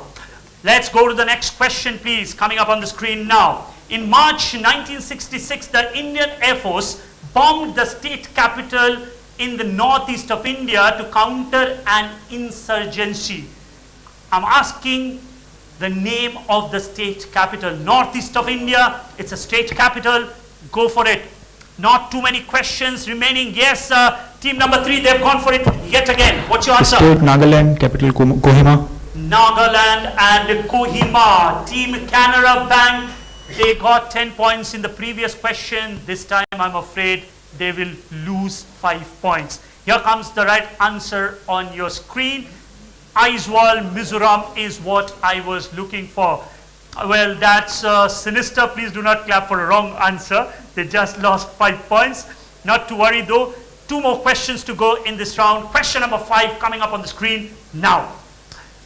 Let's go to the next question, please. Coming up on the screen now. In March 1966, the Indian Air Force bombed the state capital in the northeast of India to counter an insurgency. I'm asking the name of the state capital. Northeast of India, it's a state capital. Go for it. Not too many questions remaining. Yes, team number 3, they've gone for it yet again. What's your answer? State Nagaland, capital Kohima. Nagaland and Kohima. Team Canara Bank, they got 10 points in the previous question. This time, I'm afraid they will lose 5 points. Here comes the right answer on your screen. Aizawl, Mizoram is what I was looking for. Well, that's sinister. Please do not clap for a wrong answer. They just lost 5 points. Not to worry though. 2 more questions to go in this round. Question number 5 coming up on the screen now.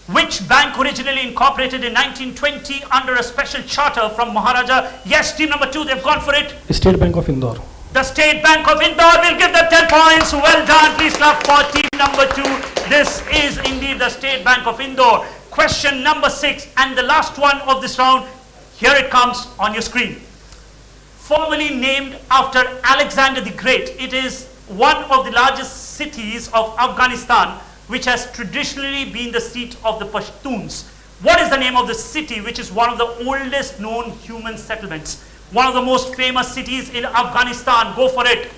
Which bank originally incorporated in 1920 under a special charter from Maharaja? Yes, team number 2, they've gone for it. State Bank of Indore. The State Bank of Indore will give them 10 points. Well done. Please clap for team number 2. This is indeed the State Bank of Indore. Question number 6 and the last one of this round. Here it comes on your screen. Formerly named after Alexander the Great, it is one of the largest cities of Afghanistan, which has traditionally been the seat of the Pashtuns. What is the name of the city, which is one of the oldest known human settlements? One of the most famous cities in Afghanistan. Go for it.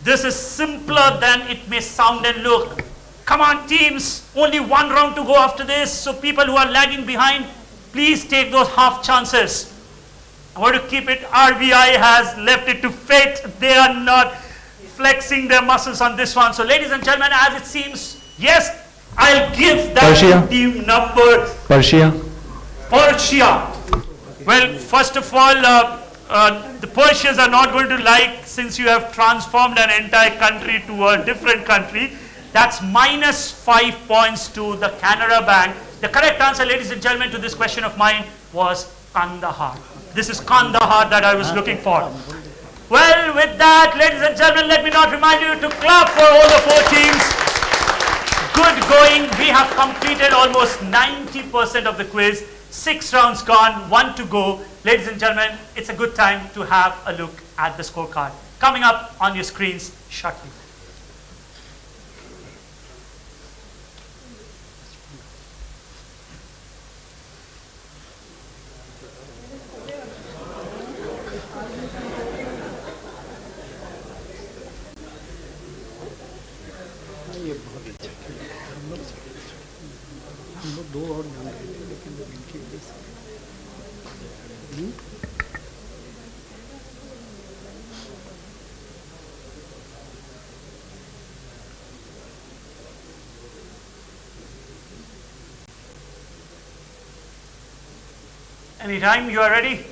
This is simpler than it may sound and look. Come on, teams. Only 1 round to go after this. So people who are lagging behind, please take those half chances. I want to keep it. RBI has left it to fate. They are not flexing their muscles on this one. So ladies and gentlemen, as it seems, yes, I'll give that to team number Persia. Well, first of all, the Persians are not going to like, since you have transformed an entire country to a different country. That's minus 5 points to the Canara Bank. The correct answer, ladies and gentlemen, to this question of mine was Kandahar. This is Kandahar that I was looking for. Well, with that, ladies and gentlemen, let me not remind you to clap for all the 4 teams. Good going. We have completed almost 90% of the quiz. 6 rounds gone, 1 to go. Ladies and gentlemen, it's a good time to have a look at the scorecard. Coming up on your screens shortly. Anytime you are ready.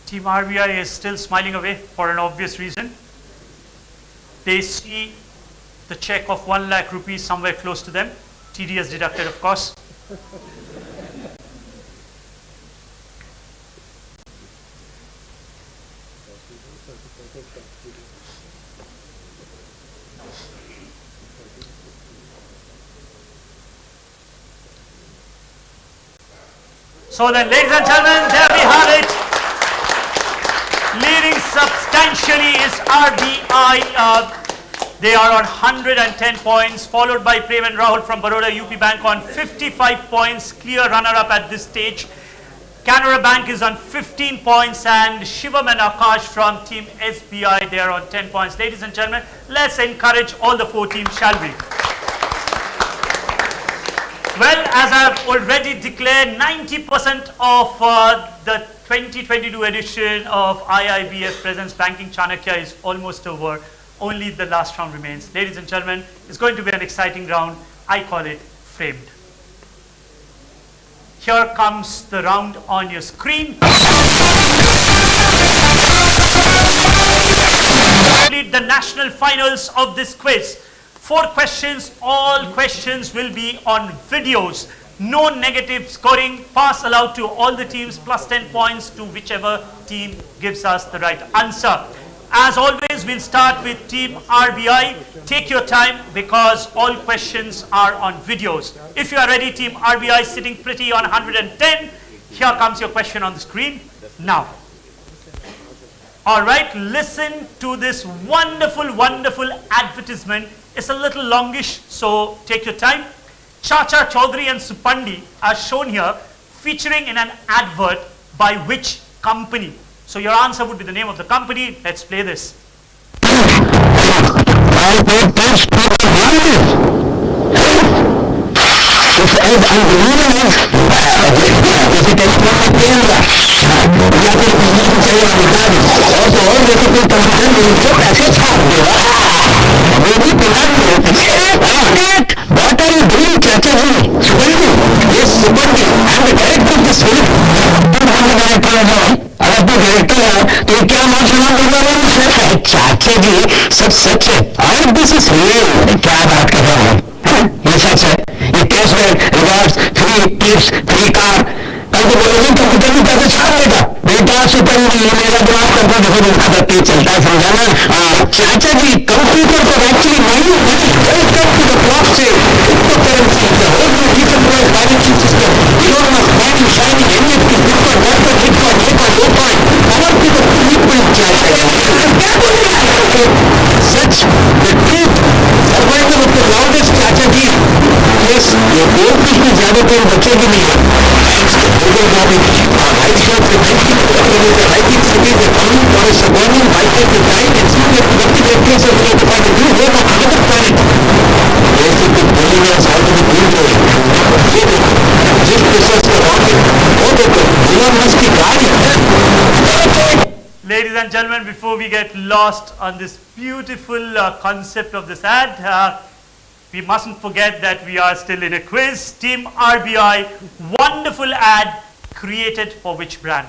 Team RBI is still smiling away for an obvious reason. They see the check of 1 lakh rupees somewhere close to them. TDS deducted, of course. So then, ladies and gentlemen, there we have it. Leading substantially is RBI. They are on 110 points, followed by Prem and Rahul from Baroda UP Bank on 55 points, clear runner-up at this stage. Canara Bank is on 15 points, and Shivam and Akash from Team SBI, they are on 10 points. Ladies and gentlemen, let's encourage all the 4 teams, shall we? Well, as I have already declared, 90% of the 2022 edition of IIBF Presents Banking Chanakya is almost over. Only the last round remains. Ladies and gentlemen, it's going to be an exciting round. I call it framed. Here comes the round on your screen. Complete the national finals of this quiz. 4 questions, all questions will be on videos. No negative scoring. Pass allowed to all the teams, plus 10 points to whichever team gives us the right answer. As always, we'll start with Team RBI. Take your time because all questions are on videos. If you are ready, Team RBI sitting pretty on 110, here comes your question on the screen now. All right, listen to this wonderful, wonderful advertisement. It's a little longish, so take your time. Chacha, Chaudhary and Supandi are shown here featuring in an advert by which company? So your answer would be the name of the company. Let's play this. What are you doing, Chacha ji? Yes, Supandi, I'm the director of this film. अगर तू director है तो ये क्या नाम सुना चाचा जी सब सच है और दिस इज रियल क्या बात कर रहा हूँ ये सच है ये cashback rewards free tips free car कल तो बोलोगे कंप्यूटर में पैसे छाप देगा बेटा सुपर ये मेरा दिमाग करता देखो देखो तेज चलता है समझा ना चाचा जी कंप्यूटर पर एक्चुअली मनी ब्लॉक से crypto currency the whole decentralised financial system Elon Musk mining shining NFT bitcoin dollar bitcoin ये पर दो point power to the people चाचा जी क्या बोलेगा सच the truth survival of the loudest चाचा जी यस ये और कुछ भी ज्यादा टाइम बचेगी नहीं thanks to global warming right shot से 90 cities are coming for a suburban bike to time and see that productive activities are going to find a new home on another planet. Yes, it is telling us how to be doing it. Just process the rocket. Oh, देखो, Elon Musk की गाड़ी है. Ladies and gentlemen, before we get lost on this beautiful concept of this ad, we mustn't forget that we are still in a quiz. Team RBI, wonderful ad created for which brand?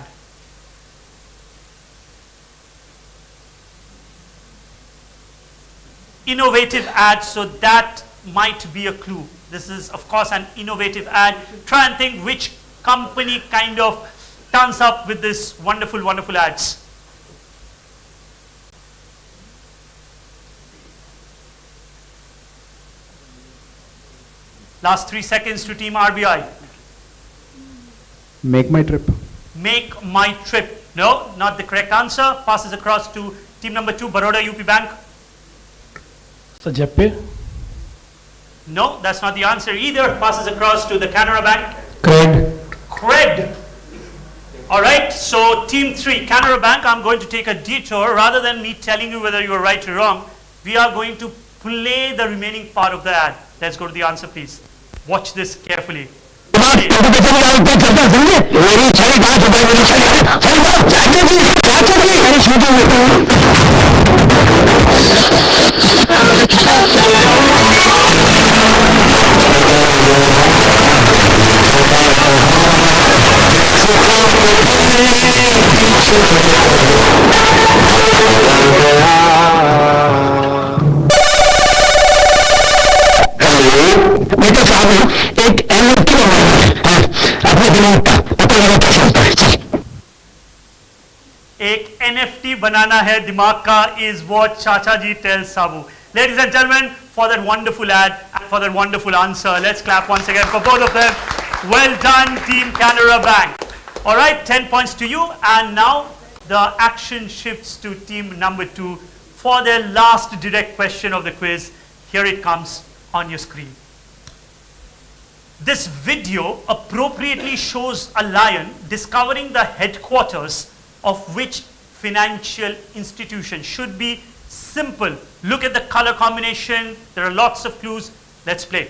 Innovative ad, so that might be a clue. This is of course an innovative ad. Try and think which company kind of turns up with this wonderful, wonderful ads. Last 3 seconds to Team RBI. Make my trip. Make my trip. No, not the correct answer. Passes across to team number 2, Baroda UP Bank. So Jeppe? No, that's not the answer either. Passes across to the Canara Bank. Cred. Cred. All right, so team 3, Canara Bank, I'm going to take a detour. Rather than me telling you whether you are right or wrong, we are going to play the remaining part of the ad. Let's go to the answer, please. Watch this carefully. बेटा साहब एक NFT अपने दिमाग का पता लगा कैसे होता है एक NFT बनाना है दिमाग का is what Chacha ji tells Sabu. Ladies and gentlemen, for that wonderful ad and for that wonderful answer, let's clap once again for both of them. Well done, Team Canara Bank. All right, 10 points to you, and now the action shifts to team number 2 for their last direct question of the quiz. Here it comes on your screen. This video appropriately shows a lion discovering the headquarters of which financial institution. Should be simple. Look at the color combination. There are lots of clues. Let's play.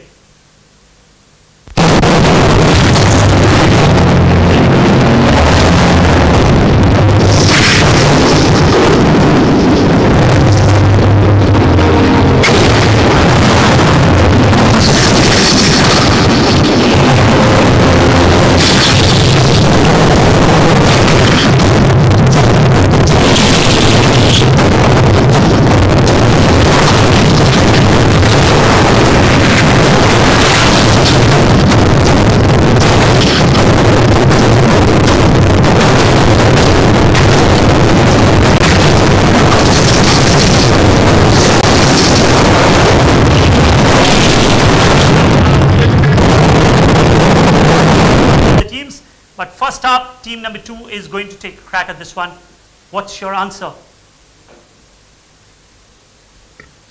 first up, team number 2 is going to take a crack at this one. What's your answer?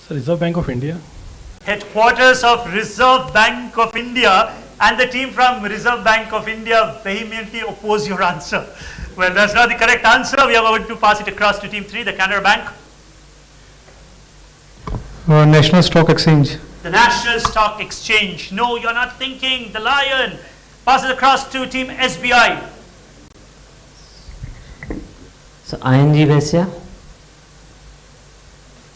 So Reserve Bank of India. Headquarters of Reserve Bank of India, and the team from Reserve Bank of India vehemently oppose your answer. Well, that's not the correct answer. We are going to pass it across to team 3, the Canara Bank. National Stock Exchange. The National Stock Exchange. No, you're not thinking. The Lion. Pass it across to team SBI. So ING Vesya.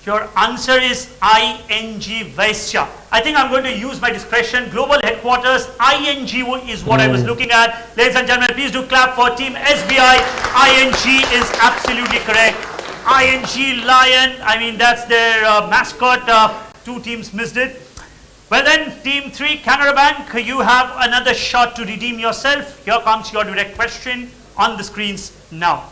Your answer is ING Vaisya. I think I'm going to use my discretion. Global headquarters, ING is what I was looking at. Ladies and gentlemen, please do clap for team SBI. ING is absolutely correct. ING Lion, I mean that's their mascot. 2 teams missed it. Well then, team 3, Canara Bank, you have another shot to redeem yourself. Here comes your direct question on the screens now.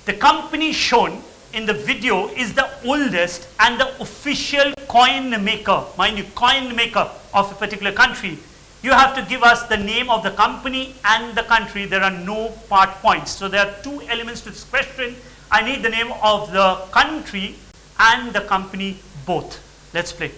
The company shown in the video is the oldest and the official coin maker, mind you, coin maker of a particular country. You have to give us the name of the company and the country. There are no part points. So there are 2 elements to this question. I need the name of the country and the company both. Let's play.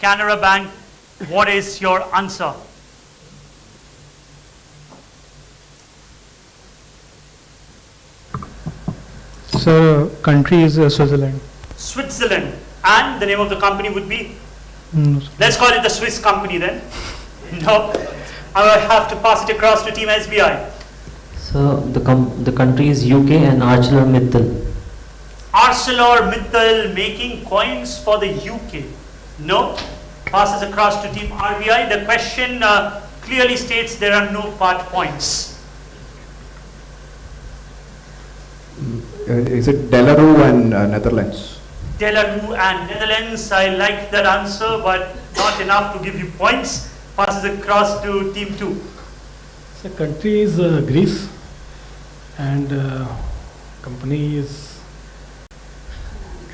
Canara Bank, what is your answer? So country is Switzerland. Switzerland. And the name of the company would be? Let's call it the Swiss company then. No. I will have to pass it across to team SBI. So the country is UK and ArcelorMittal. ArcelorMittal making coins for the UK. No. Passes across to team RBI. The question clearly states there are no part points. Is it Delarue and Netherlands? Delarue and Netherlands. I like that answer, but not enough to give you points. Passes across to team 2. So country is Greece and company is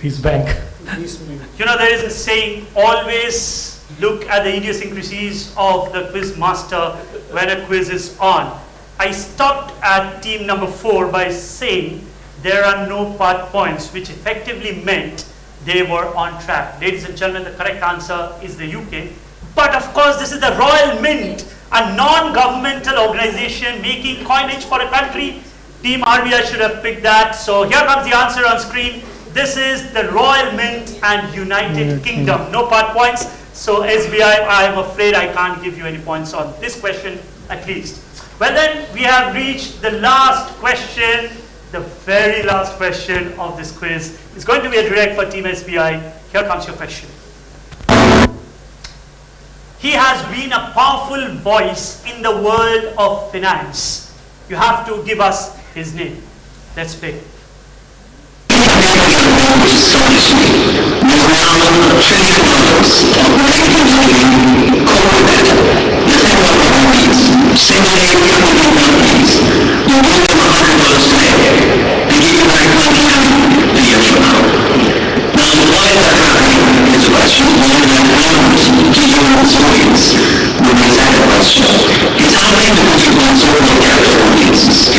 Greece Bank. You know, there is a saying, always look at the idiosyncrasies of the quiz master when a quiz is on. I stopped at team number 4 by saying there are no part points, which effectively meant they were on track. Ladies and gentlemen, the correct answer is the UK. But of course, this is the Royal Mint, a non-governmental organization making coinage for a country. Team RBI should have picked that. So here comes the answer on screen. This is the Royal Mint and United Kingdom. No part points. So SBI, I am afraid I can't give you any points on this question at least. Well then, we have reached the last question, the very last question of this quiz. It's going to be a direct for Team SBI. Here comes your question. He has been a powerful voice in the world of finance. You have to give us his name. Let's play. It's how many individuals are capital needs.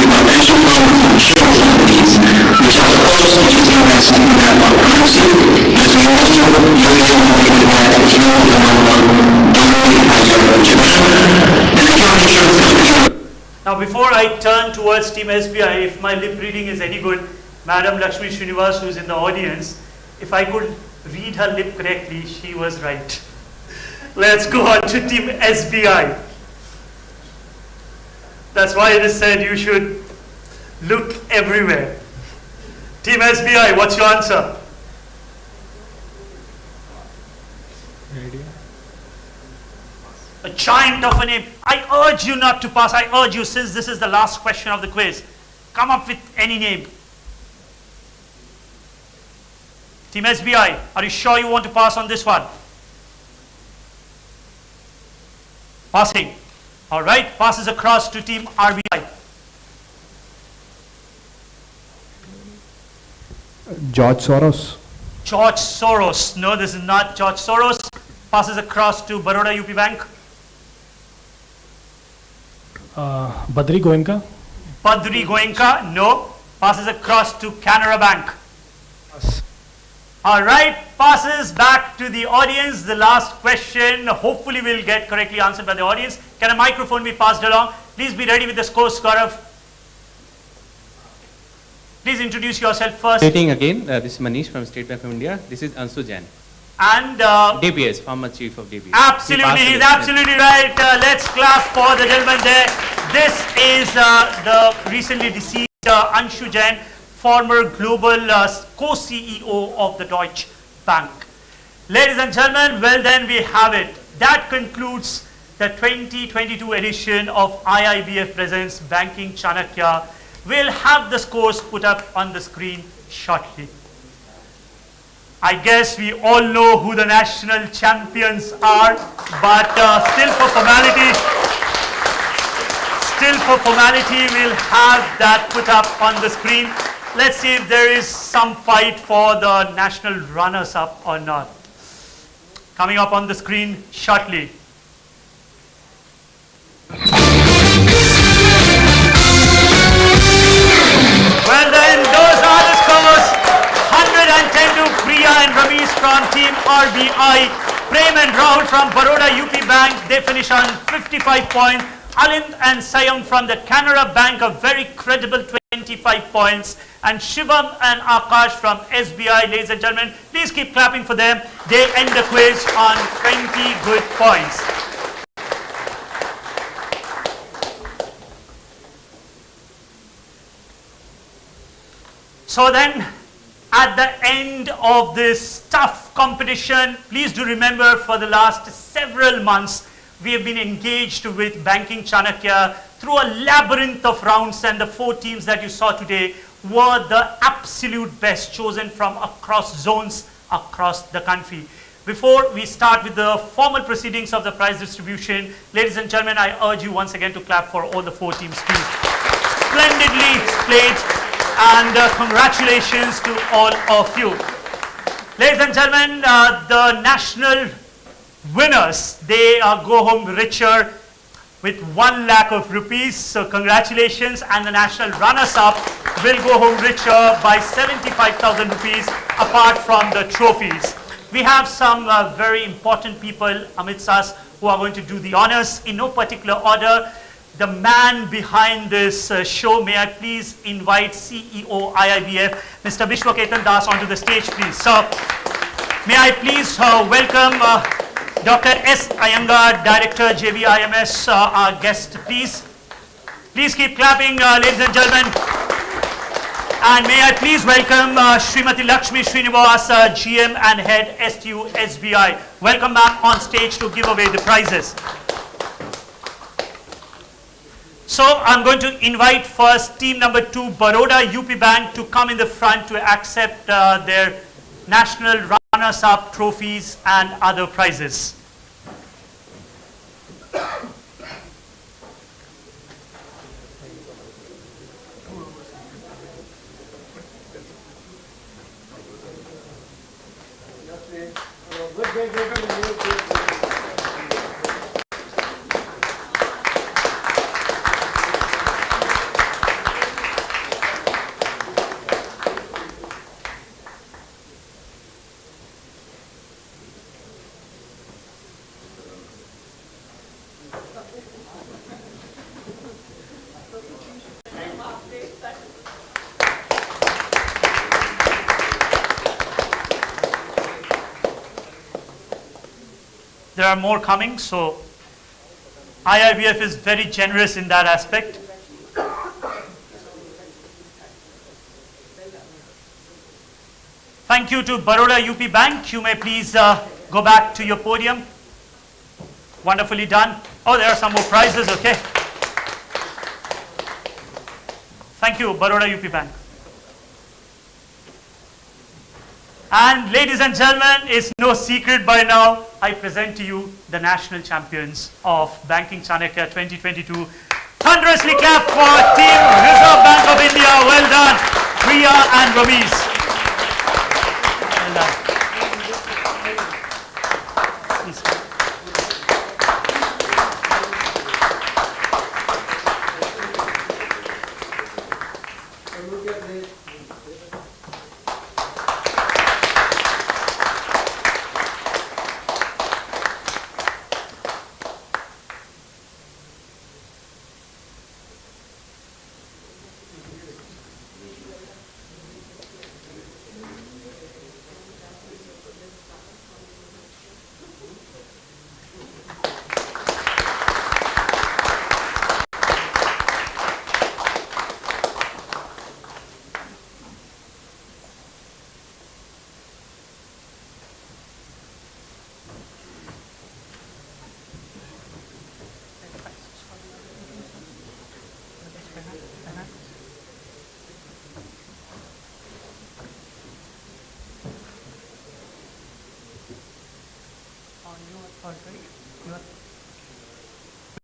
Now, before I turn towards Team SBI, if my lip reading is any good, Madam Lakshmi Srinivas, who is in the audience, if I could read her lip correctly, she was right. Let's go on to Team SBI. That's why it is said you should look everywhere. Team SBI, what's your answer? A giant of a name. I urge you not to pass. I urge you, since this is the last question of the quiz, come up with any name. Team SBI, are you sure you want to pass on this one? Passing. All right, passes across to Team RBI. George Soros. George Soros. No, this is not George Soros. Passes across to Baroda UP Bank. Badri Goenka. Badri Goenka. No. Passes across to Canara Bank. All right, passes back to the audience. The last question, hopefully will get correctly answered by the audience. Can a microphone be passed along? Please be ready with the scores, Gaurav. Please introduce yourself first. Stating again, this is Manish from State Bank of India. This is Ansu Jain. And DBS, former chief of DBS. absolutely, he's absolutely right. Let's clap for the gentleman there. This is the recently deceased Anshu Jain, former global co-CEO of the Deutsche Bank. Ladies and gentlemen, well then we have it. That concludes the 2022 edition of IIBF Presents Banking Chanakya. We'll have the scores put up on the screen shortly. I guess we all know who the national champions are, but still for formality, we'll have that put up on the screen. Let's see if there is some fight for the national runners-up or not. Coming up on the screen shortly. Well then, those are the scores. 110 to Priya and Ramesh from Team RBI. Prem and Rahul from Baroda UP Bank, they finish on 55 points. Alind and Sayam from the Canara Bank, a very credible 25 points. And Shivam and Akash from SBI, ladies and gentlemen, please keep clapping for them. They end the quiz on 20 good points. So then, at the end of this tough competition, please do remember for the last several months, we have been engaged with Banking Chanakya through a labyrinth of rounds, and the 4 teams that you saw today were the absolute best, chosen from across zones across the country. Before we start with the formal proceedings of the prize distribution, ladies and gentlemen, I urge you once again to clap for all the 4 teams, please. Splendidly played, and congratulations to all of you. Ladies and gentlemen, the national winners, they go home richer with 1 lakh of rupees. So congratulations, and the national runners-up will go home richer by 75,000 rupees apart from the trophies. We have some very important people amidst us who are going to do the honors in no particular order. The man behind this show, may I please invite CEO IIBF, Mr. Vishwaketan Das, onto the stage, please. So, may I please welcome Dr. S. Iyengar, Director, JVIMS, our guest, please. Please keep clapping, ladies and gentlemen. And may I please welcome Srimati Lakshmi Srinivas, GM and Head STU SBI. Welcome ma'am on stage to give away the prizes. So I'm going to invite first team number 2, Baroda UP Bank, to come in the front to accept their national runners-up trophies and other prizes. there are more coming, so IIBF is very generous in that aspect. Thank you to Baroda UP Bank. You may please go back to your podium. Wonderfully done. Oh, there are some more prizes, okay. Thank you, Baroda UP Bank. And ladies and gentlemen, it's no secret by now, I present to you the national champions of Banking Chanakya 2022. Thunderously clap for Team Reserve Bank of India. Well done, Priya and Ramesh. Well done. Please.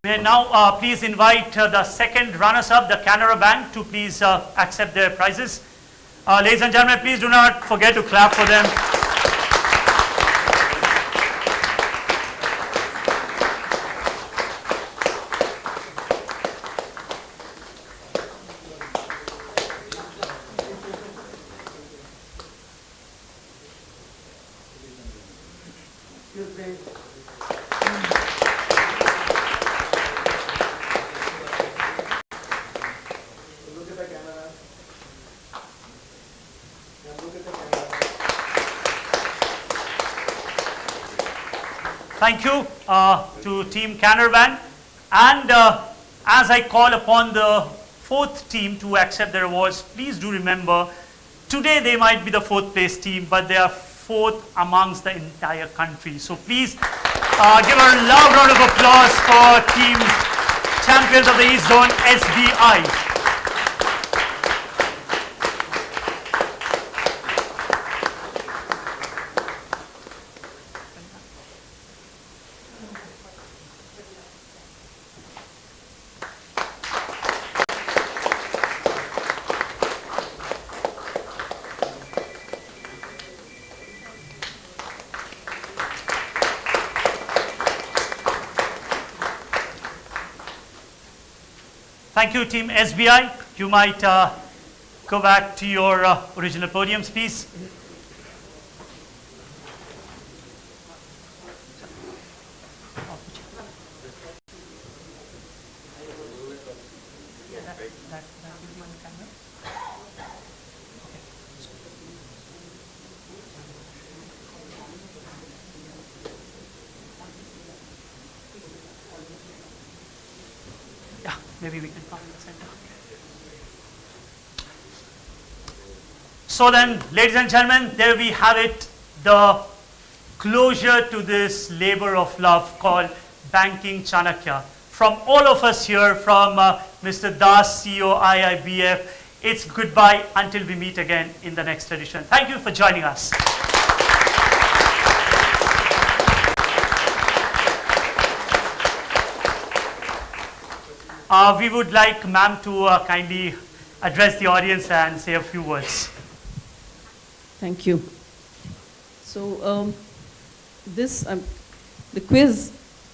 May now please invite the second runners-up, the Canara Bank, to please accept their prizes. Ladies and gentlemen, please do not forget to clap for them. Thank you to Team Canara Bank. And as I call upon the fourth team to accept their awards, please do remember, today they might be the fourth place team, but they are fourth amongst the entire country. So please give a loud round of applause for Team Champions of the East Zone, SBI. Thank you, Team SBI. You might go back to your original podiums, please. Maybe we can come in the center. So then, ladies and gentlemen, there we have it, the closure to this labor of love called Banking Chanakya. From all of us here, from Mr. Das, CEO, IIBF, it's goodbye until we meet again in the next edition. Thank you for joining us. We would like ma'am to kindly address the audience and say a few words. Thank you. So the quiz,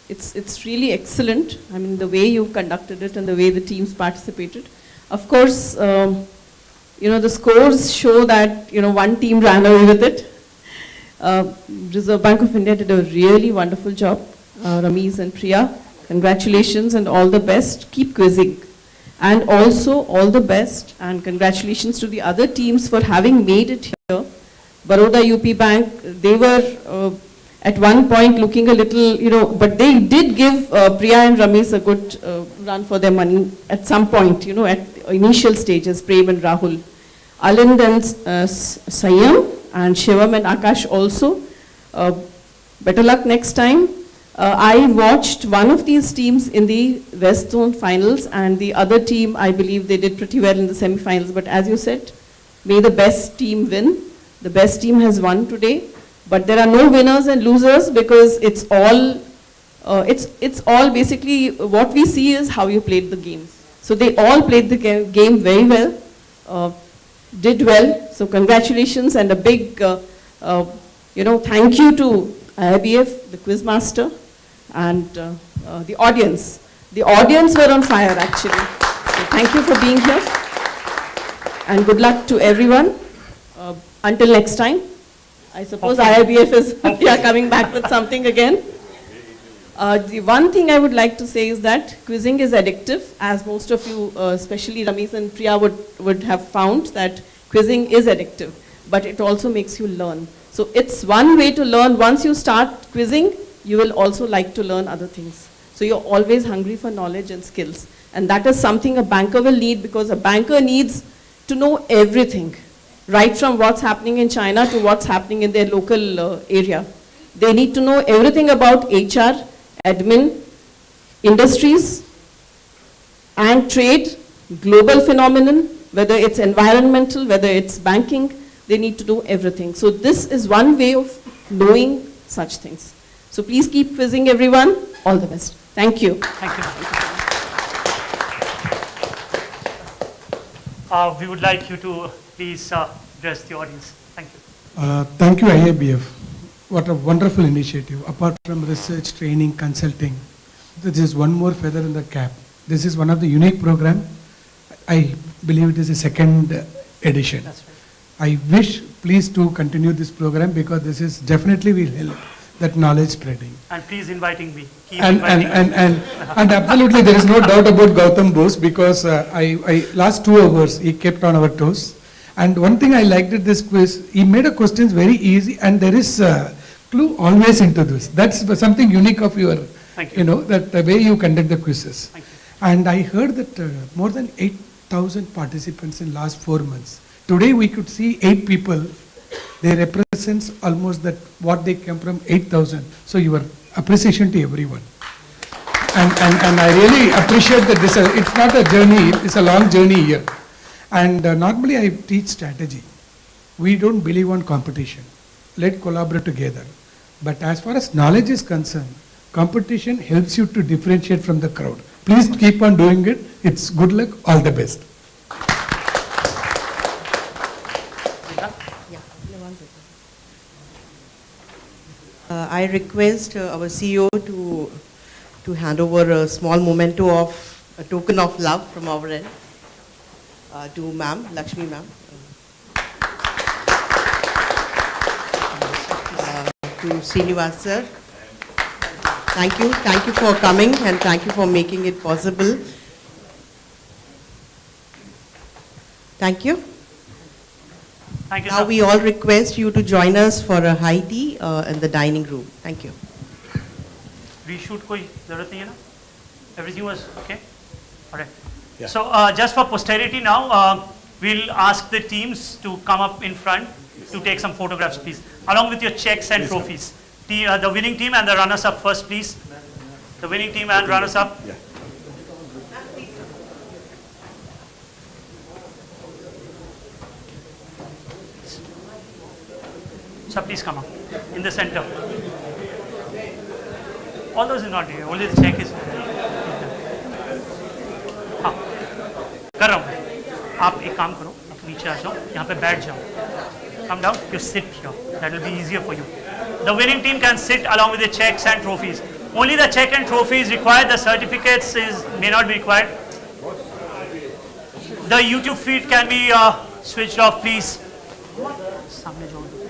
it's really excellent. I mean, the way you conducted it and the way the teams participated. Of course, the scores show that, one team ran away with it. Reserve Bank of India did a really wonderful job. Ramesh and Priya, congratulations and all the best. Keep quizzing. And also all the best and congratulations to the other teams for having made it here. Baroda UP Bank, they were at one point looking a little, but they did give Priya and Ramesh a good run for their money at some point, at initial stages, Prem and Rahul. Alind and Sayam and Shivam and Akash also. Better luck next time. I watched one of these teams in the West Zone finals, and the other team, I believe they did pretty well in the semi-finals. But as you said, may the best team win. The best team has won today. But there are no winners and losers, because it's all basically what we see is how you played the game. So they all played the game very well, did well. So congratulations, and a big thank you to IBF, the quiz master, and the audience. The audience were on fire actually. So thank you for being here, and good luck to everyone. Until next time. I suppose IIBF is coming back with something again. The one thing I would like to say is that quizzing is addictive, as most of you, especially Ramesh and Priya, would have found that quizzing is addictive, but it also makes you learn. So it's one way to learn. Once you start quizzing, you will also like to learn other things. So you're always hungry for knowledge and skills. And that is something a banker will need, because a banker needs to know everything. Right from what's happening in China to what's happening in their local area. They need to know everything about HR, admin, industries, and trade, global phenomenon, whether it's environmental, whether it's banking, they need to know everything. So this is one way of knowing such things. So please keep quizzing everyone. All the best. Thank you. Thank you. We would like you to please address the audience. Thank you. Thank you, IABF. What a wonderful initiative. Apart from research, training, consulting, this is one more feather in the cap. This is one of the unique program. I believe it is a second edition. That's right. I wish, please to continue this program, because this is definitely will help that knowledge spreading. And please inviting me. Keep And absolutely, there is no doubt about Gautam Bose, because I last 2 hours he kept on our toes. And one thing I liked at this quiz, he made a questions very easy, and there is a clue always into this. That's something unique of your, that the way you conduct the quizzes. And I heard that more than 8,000 participants in last 4 months. Today we could see 8 people. They represents almost that what they came from 8,000. So your appreciation to everyone. And I really appreciate that this. It's not a journey. It's a long journey here. And normally I teach strategy. We don't believe on competition. Let's collaborate together. But as far as knowledge is concerned, competition helps you to differentiate from the crowd. Please keep on doing it. It's good luck. All the best. I request our CEO to hand over a small memento of a token of love from our end to Ma'am, Lakshmi Ma'am. To Srinivas sir. Thank you for coming, and thank you for making it possible. Thank you. Thank you. Now we all request you to join us for a high tea in the dining room. Thank you. Reshoot कोई ज़रूरत नहीं है ना? Everything was okay? All right. Yeah. So just for posterity now, we'll ask the teams to come up in front to take some photographs, please, along with your checks and trophies. The winning team and the runners-up first, please. The winning team and runners-up. Yeah. So please come up in the center. All those is not here. Only the check is. हाँ, कर रहा हूँ. आप एक काम करो. आप नीचे आ जाओ. यहाँ पे बैठ जाओ. Come down. You sit here. That will be easier for you. The winning team can sit along with the checks and trophies. Only the check and trophies required. The certificates may not be required. The YouTube feed can be switched off, please. सामने जोड़ दो.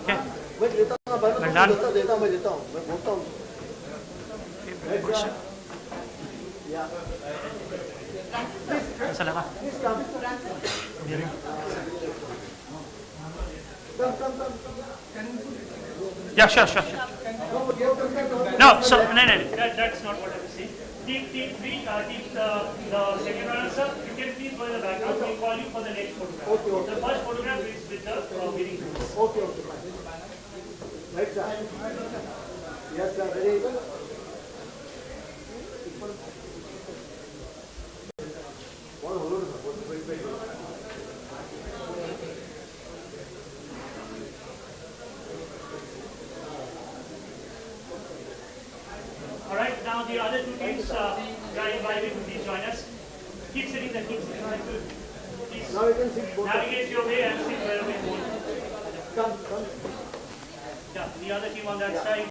Okay. Well done. कैसा लगा? Yeah, sure. No, so, no, that's not what I was saying. Team 3, the second one, sir, you can please go in the background. We'll call you for the next photograph. Okay. The first photograph is with the winning groups. Okay, fine. Right, sir. Yes, sir, very good. All right, now the other two teams, guys, invited to please join us. Keep sitting there, keep sitting there. Please Now you can sit both. navigate your way and sit wherever you want. Come. Yeah, the other team on that side.